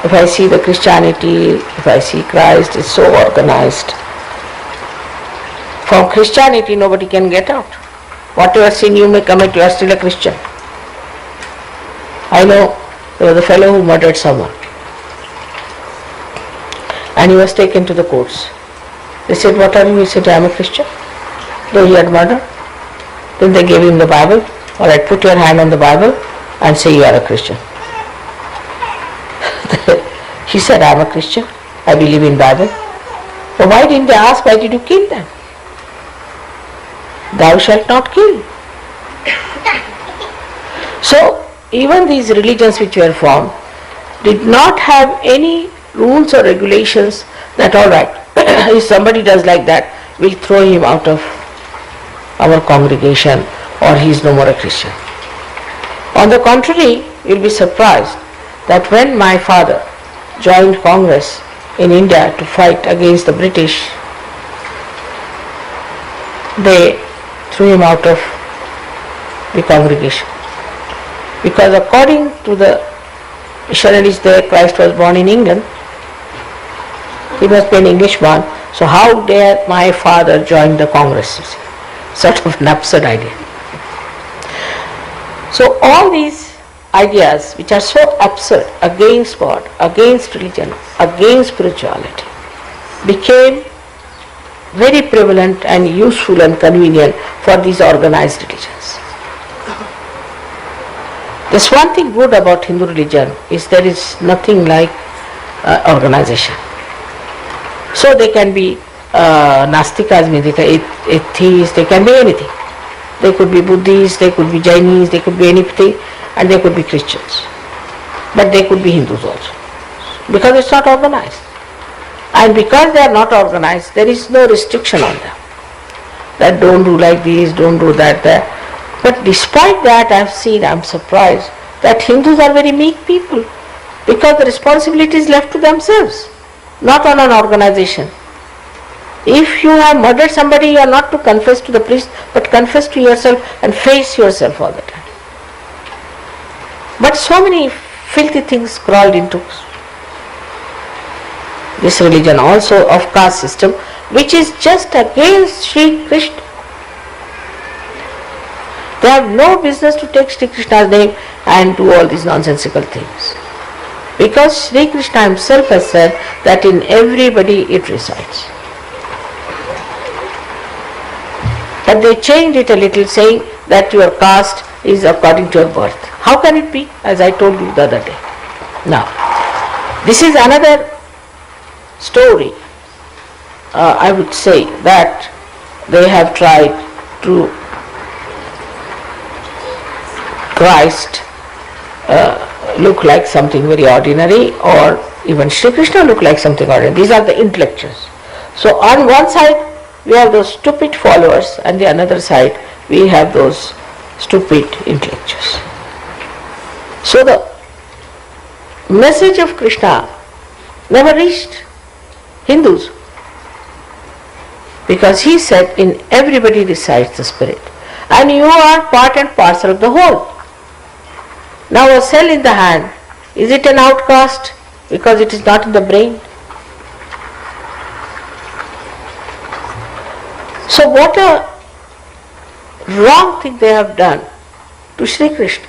S4: If I see the Christianity, if I see Christ, it's so organized. From Christianity nobody can get out. Whatever sin you may commit, you are still a Christian. I know there was a fellow who murdered someone, and he was taken to the courts. They said, "What are you?" He said, "I am a Christian." Though he had murdered. Then they gave him the Bible. All right, put your hand on the Bible and say you are a Christian. He said, "I am a Christian. I believe in Bible." But why didn't they ask, why did you kill them? Thou shalt not kill. So even these religions which were formed did not have any rules or regulations that all right, if somebody does like that, we'll throw him out of our congregation or he is no more a Christian. On the contrary, you'll be surprised that when my father joined Congress in India to fight against the British, they threw him out of the congregation. Because according to the missionaries there, Christ was born in England. He must be an Englishman. So how dare my father join the Congress? You see? Sort of an absurd idea. So all these ideas which are so absurd against God, against religion, against spirituality, became very prevalent and useful and convenient for these organized religions. There's one thing good about Hindu religion is there is nothing like organization. So they can be Nastikas, means they can atheists, they can be anything. They could be Buddhists, they could be Jainis, they could be anything, and they could be Christians. But they could be Hindus also. Because it's not organized. And because they are not organized, there is no restriction on them. That don't do like this, don't do that, that. But despite that, I'm surprised that Hindus are very meek people. Because the responsibility is left to themselves, not on an organization. If you have murdered somebody, you are not to confess to the priest, but confess to yourself and face yourself all the time. But so many filthy things crawled into this religion also of caste system, which is just against Shri Krishna. They have no business to take Shri Krishna's name and do all these nonsensical things. Because Shri Krishna himself has said that in everybody it resides. But they changed it a little, saying that your caste is according to your birth. How can it be? As I told you the other day. Now, this is another story. I would say that they have tried to Christ look like something very ordinary, or even Shri Krishna look like something ordinary. These are the intellectuals. So on one side we have those stupid followers, and the other side we have those stupid intellectuals. So the message of Krishna never reached Hindus, because he said in everybody resides the spirit, and you are part and parcel of the whole. Now a cell in the hand, is it an outcast because it is not in the brain? So what a wrong thing they have done to Shri Krishna.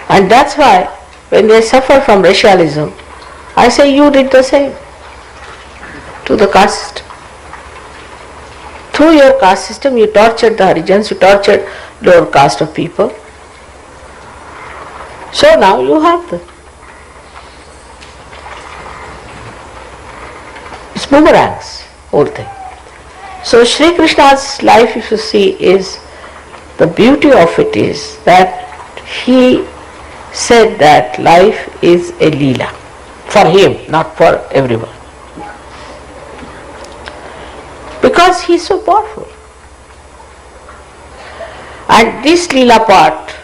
S4: And that's why when they suffer from racialism, I say you did the same to the caste system. Through your caste system you tortured the Harijans, you tortured lower caste of people. So now you have the it's boomerangs, whole thing. So Shri Krishna's life, if you see, is the beauty of it is that he said that life is a leela for him, not for everyone. Because he is so powerful. And this leela part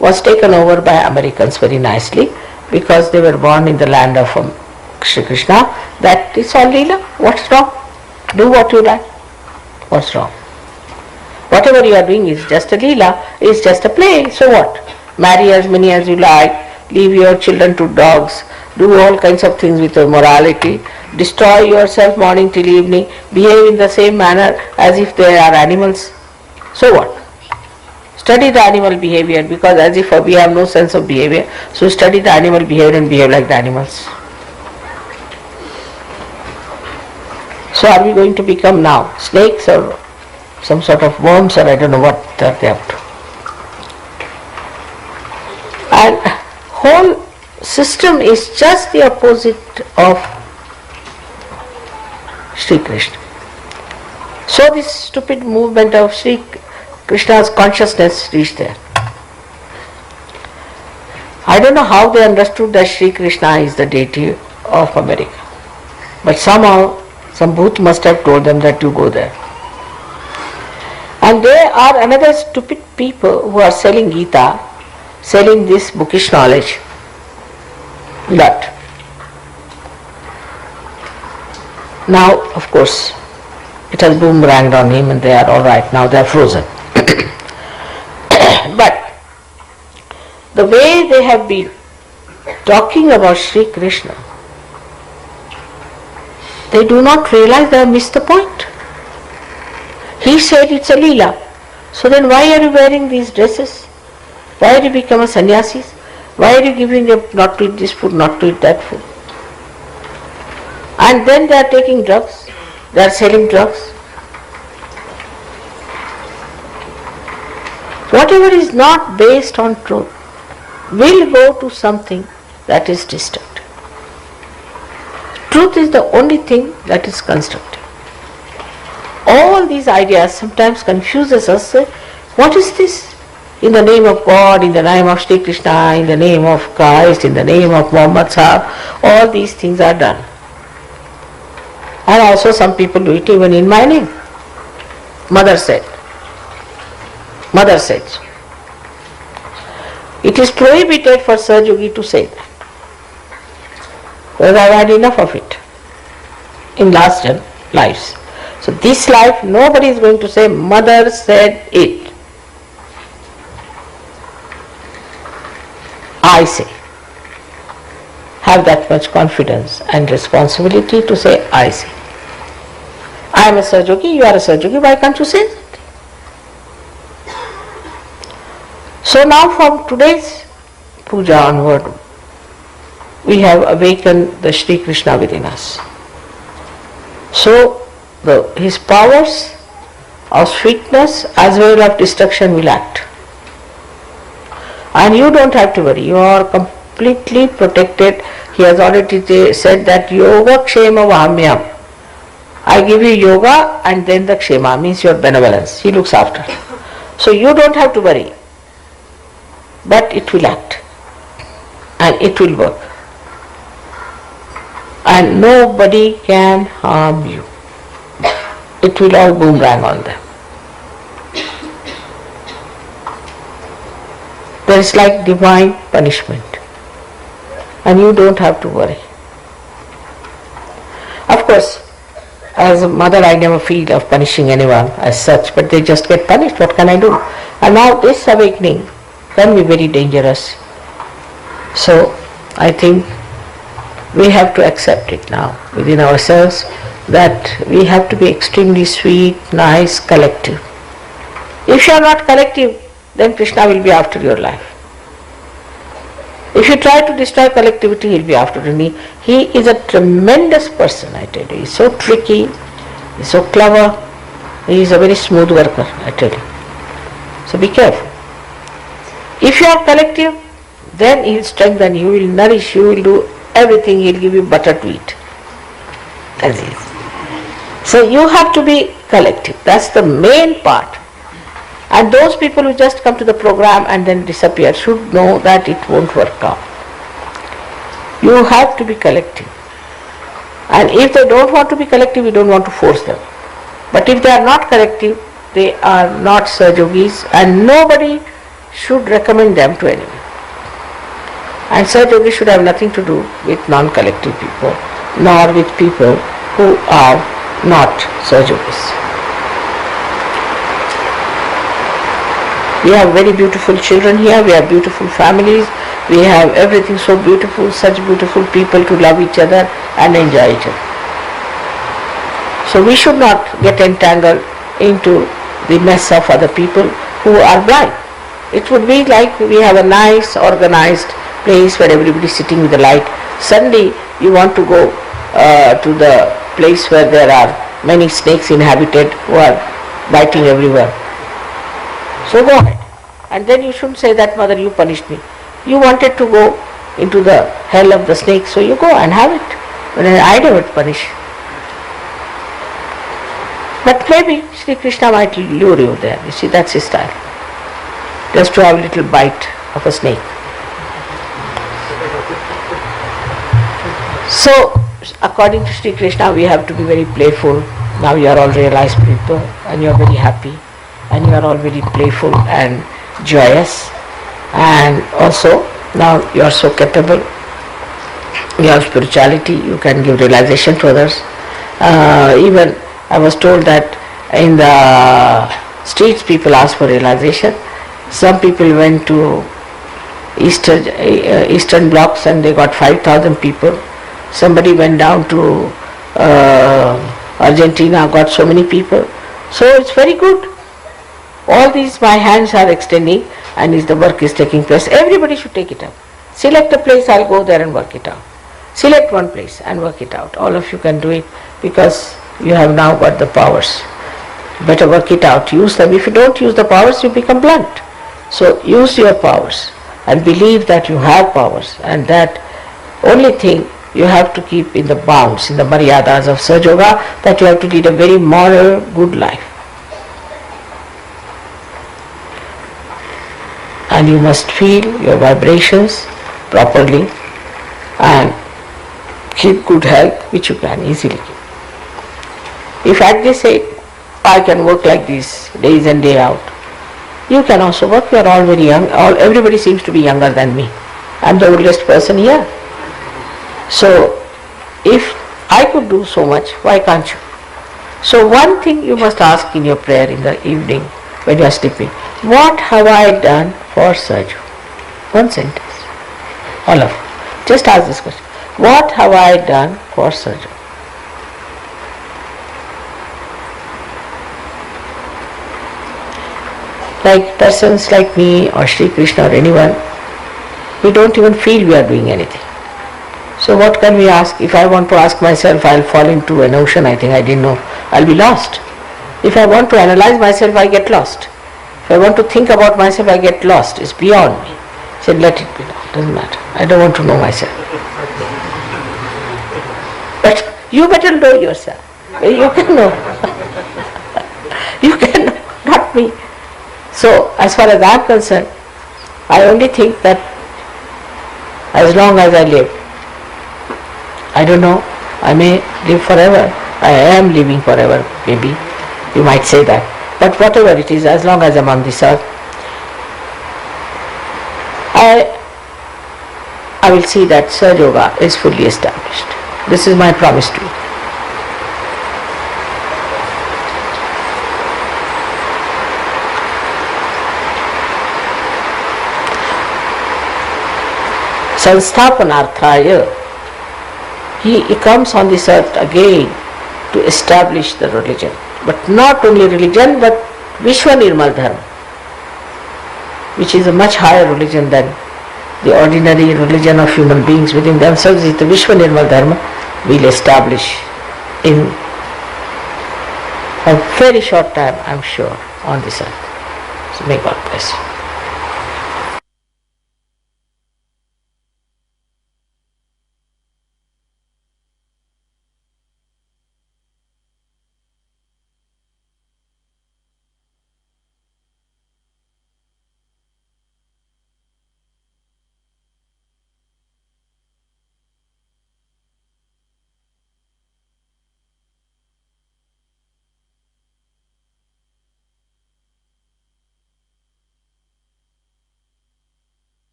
S4: was taken over by Americans very nicely because they were born in the land of Shri Krishna. That is all Leela. What's wrong? Do what you like. What's wrong? Whatever you are doing is just a Leela, is just a play. So what? Marry as many as you like, leave your children to dogs, do all kinds of things with your morality, destroy yourself morning till evening, behave in the same manner as if they are animals. So what? Study the animal behavior, because as if we have no sense of behavior, so study the animal behavior and behave like the animals. So are we going to become now snakes or some sort of worms, or I don't know what they are up to? And whole system is just the opposite of Shri Krishna. So this stupid movement of Shri Krishna's consciousness reached there. I don't know how they understood that Shri Krishna is the deity of America, but somehow some bhoot must have told them that you go there. And there are another stupid people who are selling Gita, selling this bookish knowledge. But now, of course, it has boomeranged on him and they are all right, now they are frozen. But the way they have been talking about Shri Krishna, they do not realize they have missed the point. He said it's a Leela. So then why are you wearing these dresses? Why are you become a sannyasis? Why are you giving them not to eat this food, not to eat that food? And then they are taking drugs, they are selling drugs. Whatever is not based on truth will go to something that is destructive. Truth is the only thing that is constructive. All these ideas sometimes confuses us. What is this? In the name of God, in the name of Shri Krishna, in the name of Christ, in the name of Muhammad Sahib, all these things are done. And also some people do it even in my name. Mother said. Mother said. It is prohibited for Sahajogi to say that. Because I have had enough of it in last lives. So this life nobody is going to say mother said it. I say. Have that much confidence and responsibility to say I say. I am a Sahajogi, you are a Sahajogi, why can't you say that? So now from today's puja onward, we have awakened the Shri Krishna within us. So his powers of sweetness as well as destruction will act. And you don't have to worry, you are completely protected. He has already said that yoga kshema vahamyam. I give you yoga and then the kshema means your benevolence. He looks after. So you don't have to worry. But it will act. And it will work. And nobody can harm you. It will all boomerang on them. There is like divine punishment. And you don't have to worry. Of course, as a mother I never feel of punishing anyone as such, but they just get punished. What can I do? And now this awakening can be very dangerous. So I think we have to accept it now within ourselves that we have to be extremely sweet, nice, collective. If you are not collective, then Krishna will be after your life. If you try to destroy collectivity, he will be after you. He is a tremendous person, I tell you. He is so tricky, he is so clever, he is a very smooth worker, I tell you. So be careful. If you are collective, then he will strengthen you, he will nourish you, he will do everything, he will give you butter to eat. That's it. So you have to be collective. That's the main part. And those people who just come to the program and then disappear should know that it won't work out. You have to be collective. And if they don't want to be collective, you don't want to force them. But if they are not collective, they are not Sahajogis, and nobody should recommend them to anyone. And Saj Yogi should have nothing to do with non-collective people, nor with people who are not Saj Yogis. We have very beautiful children here, we have beautiful families, we have everything so beautiful, such beautiful people to love each other and enjoy each other. So we should not get entangled into the mess of other people who are blind. It would be like we have a nice organized place where everybody is sitting with the light. Suddenly you want to go to the place where there are many snakes inhabited who are biting everywhere. So go ahead. And then you shouldn't say that, mother, you punished me. You wanted to go into the hell of the snakes, so you go and have it. But I don't punish. But maybe Shri Krishna might lure you there. You see, that's his style. Just to have a little bite of a snake. So, according to Shri Krishna, we have to be very playful. Now you are all realized people and you are very happy and you are all very playful and joyous, and also now you are so capable. You have spirituality, you can give realization to others. Even I was told that in the streets people ask for realization. Some people went to eastern blocks and they got 5,000 people. Somebody went down to Argentina, got so many people. So it's very good. All these my hands are extending and the work is taking place. Everybody should take it up. Select a place, I'll go there and work it out. Select one place and work it out. All of you can do it because you have now got the powers. Better work it out, use them. If you don't use the powers, you become blunt. So use your powers and believe that you have powers, and that only thing you have to keep in the bounds, in the maryadas of Saj Yoga, that you have to lead a very moral, good life. And you must feel your vibrations properly and keep good health, which you can easily keep. If at this age I can work like this days and day out, you can also work. You are all very young. Everybody seems to be younger than me. I am the oldest person here. So if I could do so much, why can't you? So one thing you must ask in your prayer in the evening when you are sleeping: what have I done for Saj? One sentence. All of you. Just ask this question. What have I done for Saj? Like persons like me or Shri Krishna or anyone, we don't even feel we are doing anything. So what can we ask? If I want to ask myself, I'll fall into an ocean, I think I didn't know, I'll be lost. If I want to analyze myself, I get lost. If I want to think about myself, I get lost. It's beyond me. I said, let it be now, doesn't matter. I don't want to know myself. But you better know yourself. You can know. You can know, not me. So, as far as I am concerned, I only think that as long as I live, I don't know, I may live forever. I am living forever, maybe. You might say that. But whatever it is, as long as I am on this earth, I will see that Saj Yoga is fully established. This is my promise to you. Sansthapanarthaya, he comes on this earth again to establish the religion. But not only religion, but Vishwa Nirmal Dham, which is a much higher religion than the ordinary religion of human beings within themselves. Is the Vishwa Nirmal Dharma will establish in a very short time, I am sure, on this earth. So may God bless you.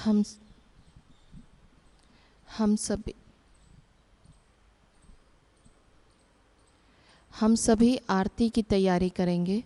S2: हम सभी आरती की तैयारी करेंगे।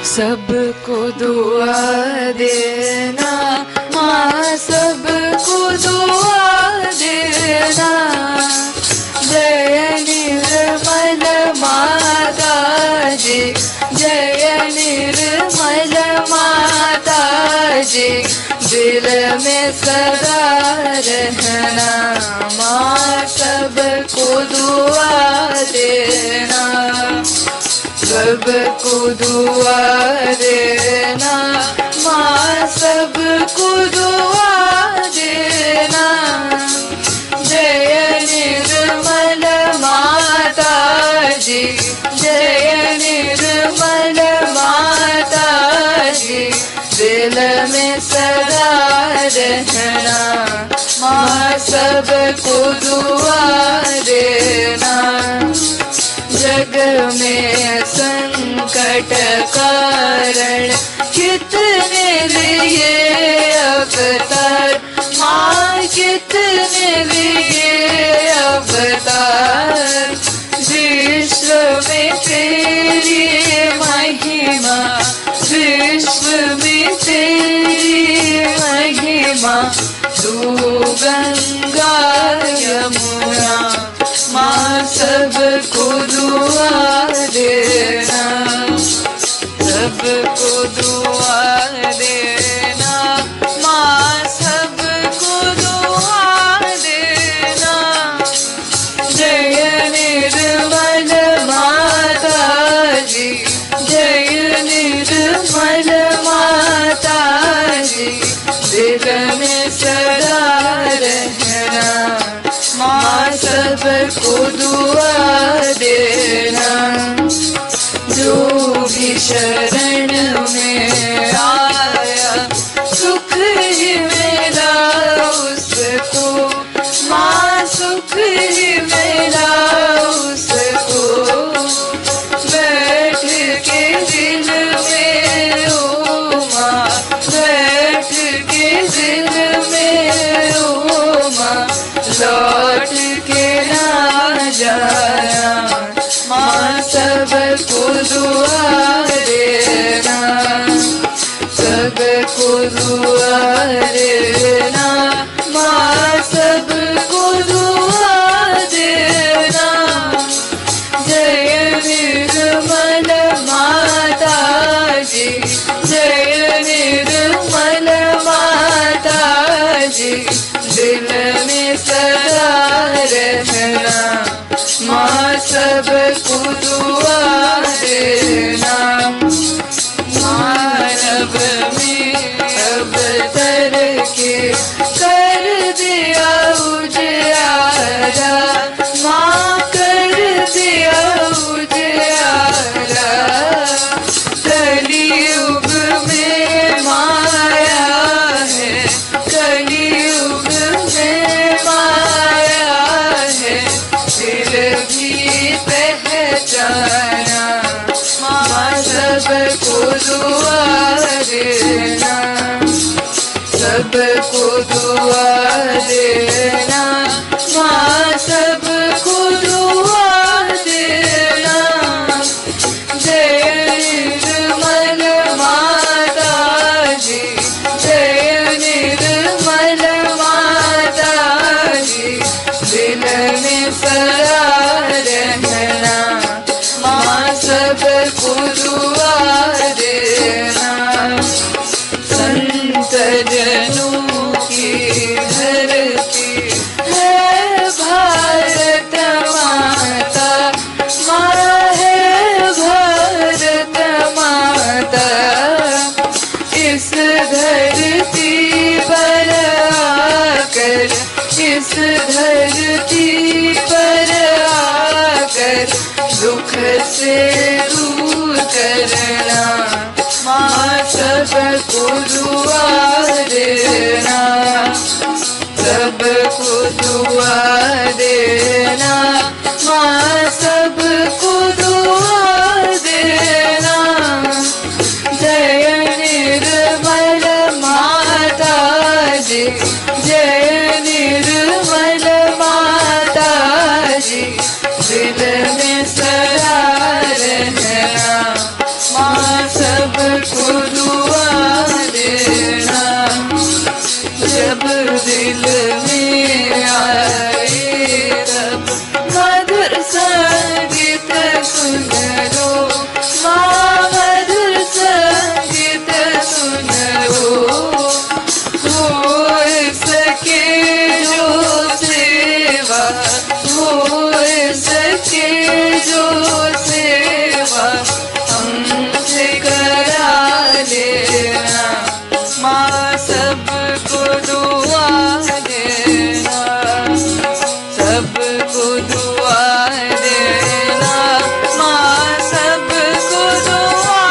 S3: सबको दुआ देना माँ, सबको दुआ देना। जय निर्मल माता जी, जय निर्मल माता जी। दिल में सदा रहना माँ, सबको दुआ देना। सबको दुआ देना माँ, सबको दुआ देना। जय निर्मल माता जी, जय निर्मल माता जी। दिल में सदा रहना माँ, सबको दुआ देना। जग में संकट कारण कितने लिए अवतार माँ, कितने लिए अवतार। विश्व में तेरी महिमा, विश्व में तेरी महिमा। तू गंगा यमुना माँ, सबको दुआ देना। सबको दुआ देना माँ, सबको दुआ देना। जय निर्मल माता जी, जय निर्मल माता जी। दिल में सदा रहना माँ, सबको दुआ देना। जो भी शरण में आया सुख ही मिला उसको माँ, सुख ही मिला उसको। बैठ के दिल में ओ माँ, बैठ के दिल में ओ माँ। लौट सबको दुआ देना, माँ सबको दुआ देना। जय निर्मल माता जी, जय निर्मल माता जी, दिल में सदा रहना, माँ सबको दुआ देना। संत जनों की धरती है भारत माता, माँ है भारत माता। इस धरती पर आकर, इस धरती पर आकर दुख से दूर करना, माँ सबको दुआ देना, सबको दुआ देना, माँ सबको दुआ देना। जय निर्मल माता जी, जय निर्मल माता जी, दिल में सदा रहना, माँ सबको दुआ देना। जब दिल में आए तब मधुर संगीत सुन लो, माँ मधुर संगीत सुन लो। हो सके जो सेवा, हो सके जो सेवा हमसे करा लेना, माँ सबको दुआ देना, सबको दुआ देना, माँ सबको दुआ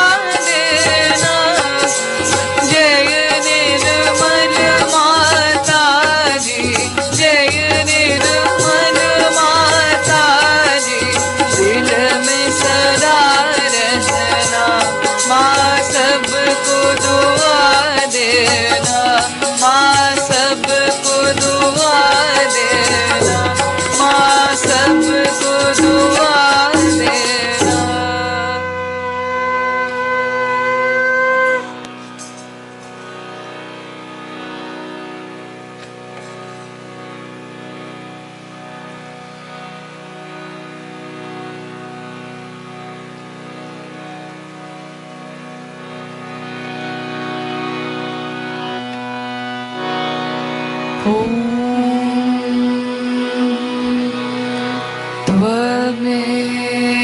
S3: देना। जय निर्मल माता जी, जय निर्मल माता जी, दिल में सदा रहना, माँ सबको दुआ देना, माँ सबको दुआ देना, माँ सबको दुआ देना।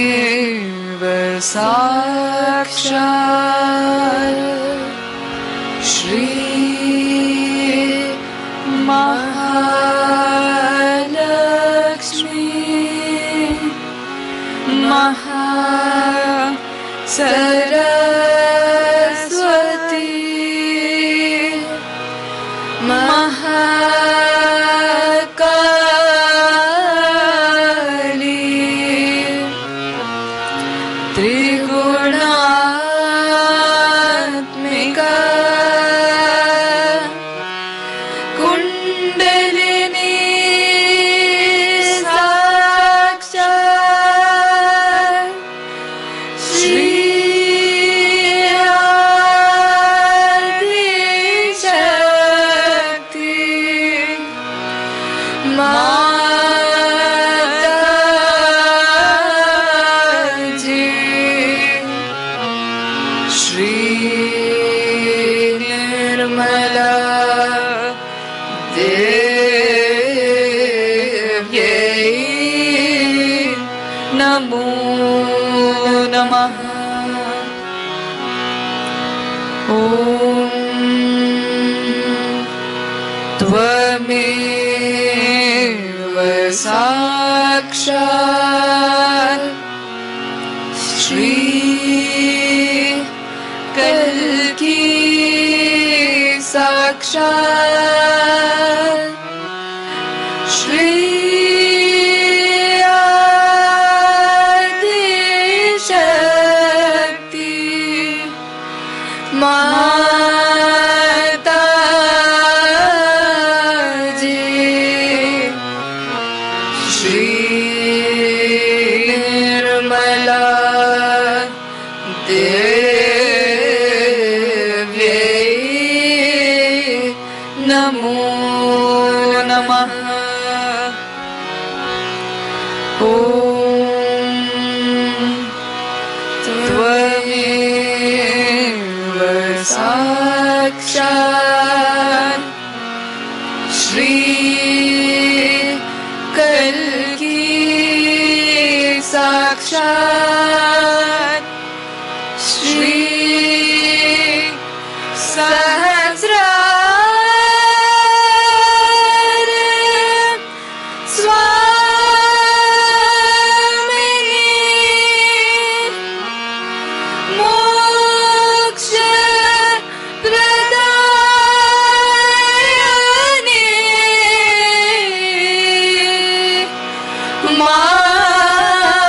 S3: त्वमेव साक्षात् श्री महालक्ष्मी सरस्वती महाकाली त्रिगुणात्मिका कुंडलिनी साक्षात् श्री शक्ति माता जी। श्री निर्मला देव्यै नमो नमः। त्वमेव साक्षात् श्री कल्की साक्षात् श्री आदिशक्ति माता देव्यै नमो नमः। ॐ त्वमेव साक्षात् श्री कल्की साक्षात् श्री सहस्रार स्वामिनी मोक्ष प्रदायिनी माता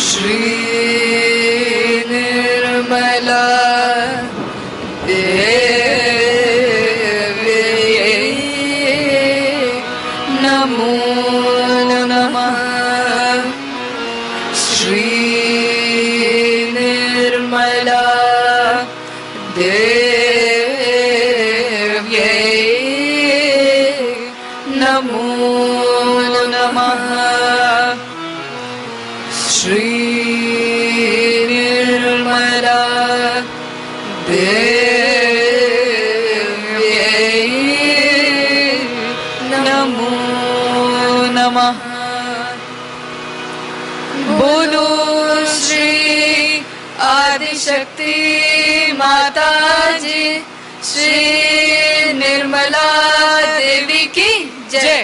S3: श्री निर्मला देव्यै नमो नमः। श्री निर्मला देव्यै नमो नमः। श्री निर्मला देव्यै नमो नमः। बोलो श्री आदिशक्ति माता जी श्री निर्मला देवी की जय।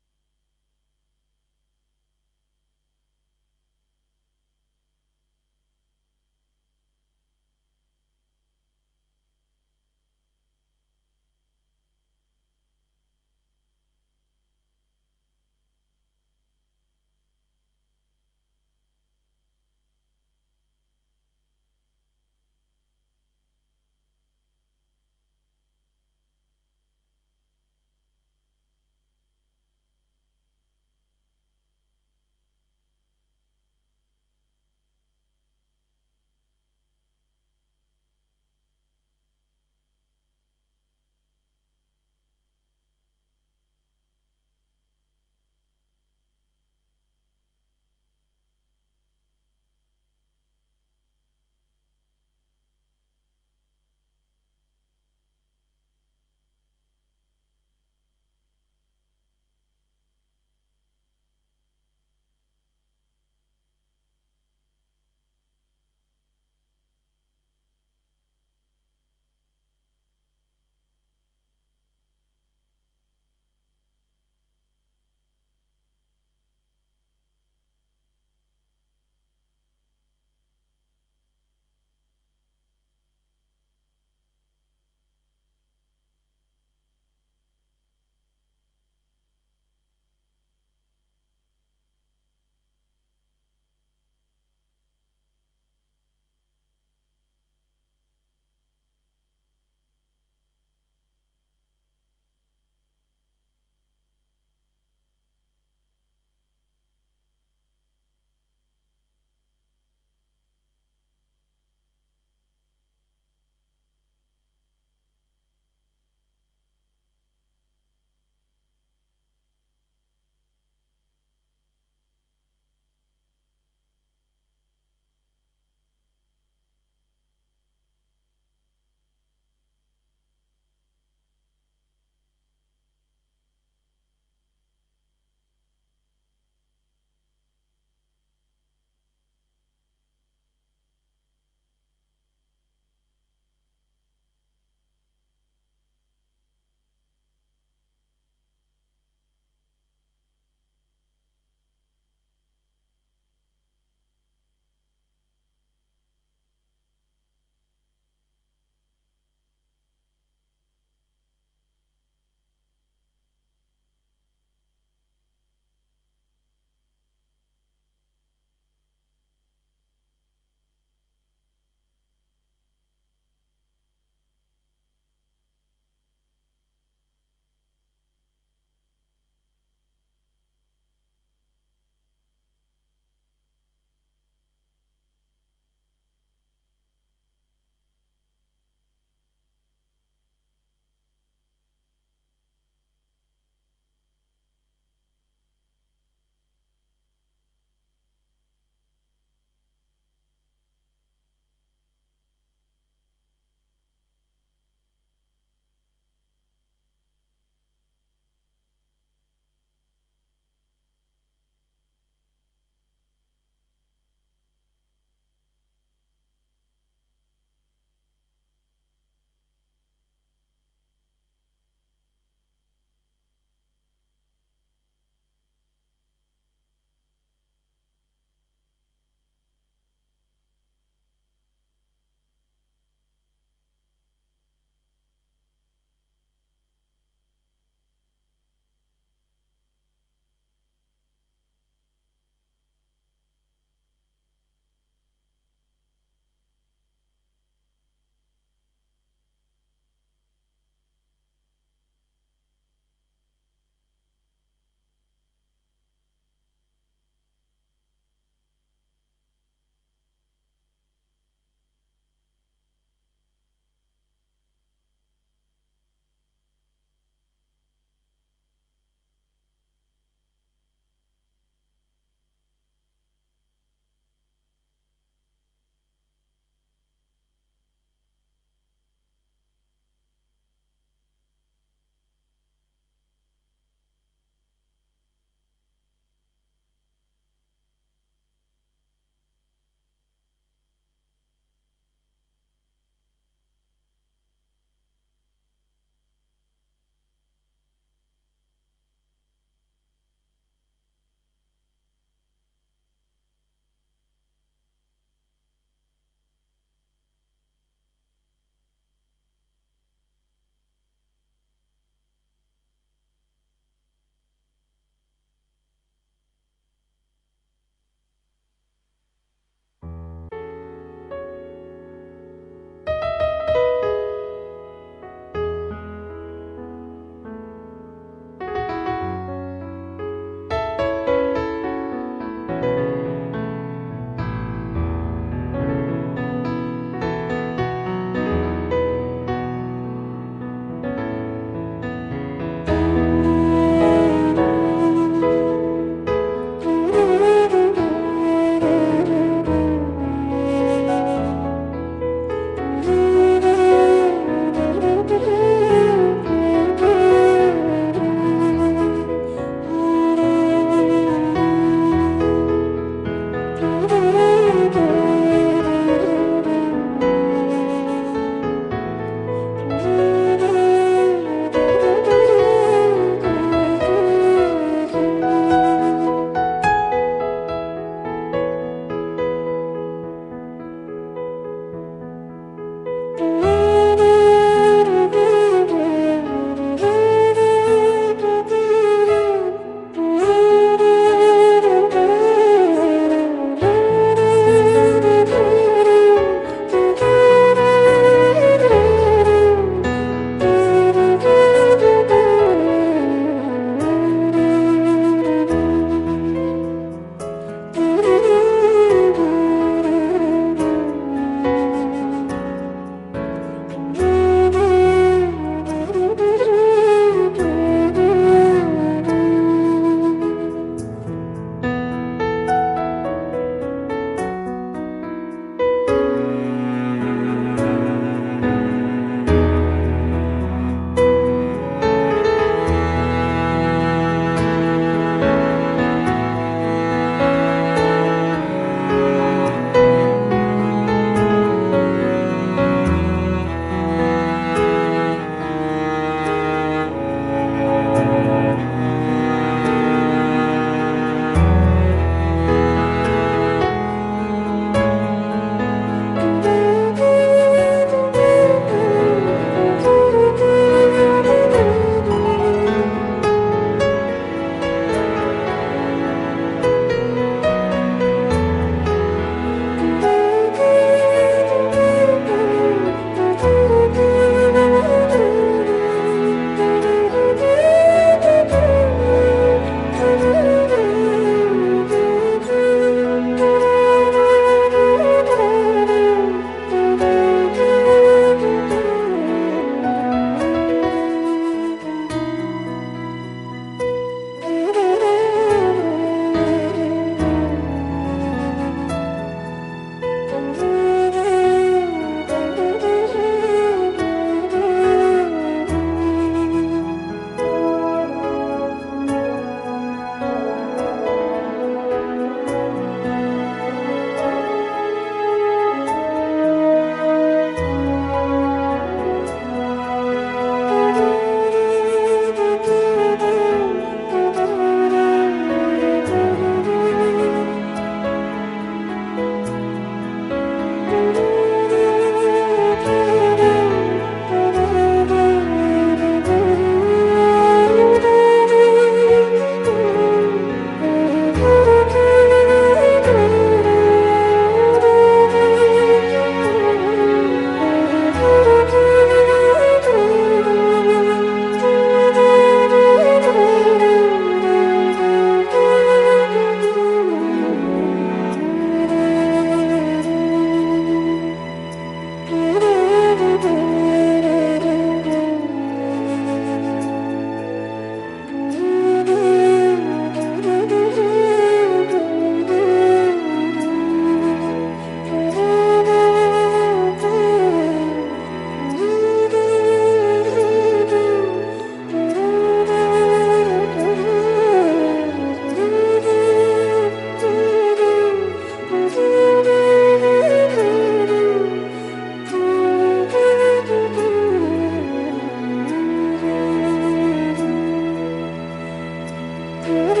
S3: Nirmal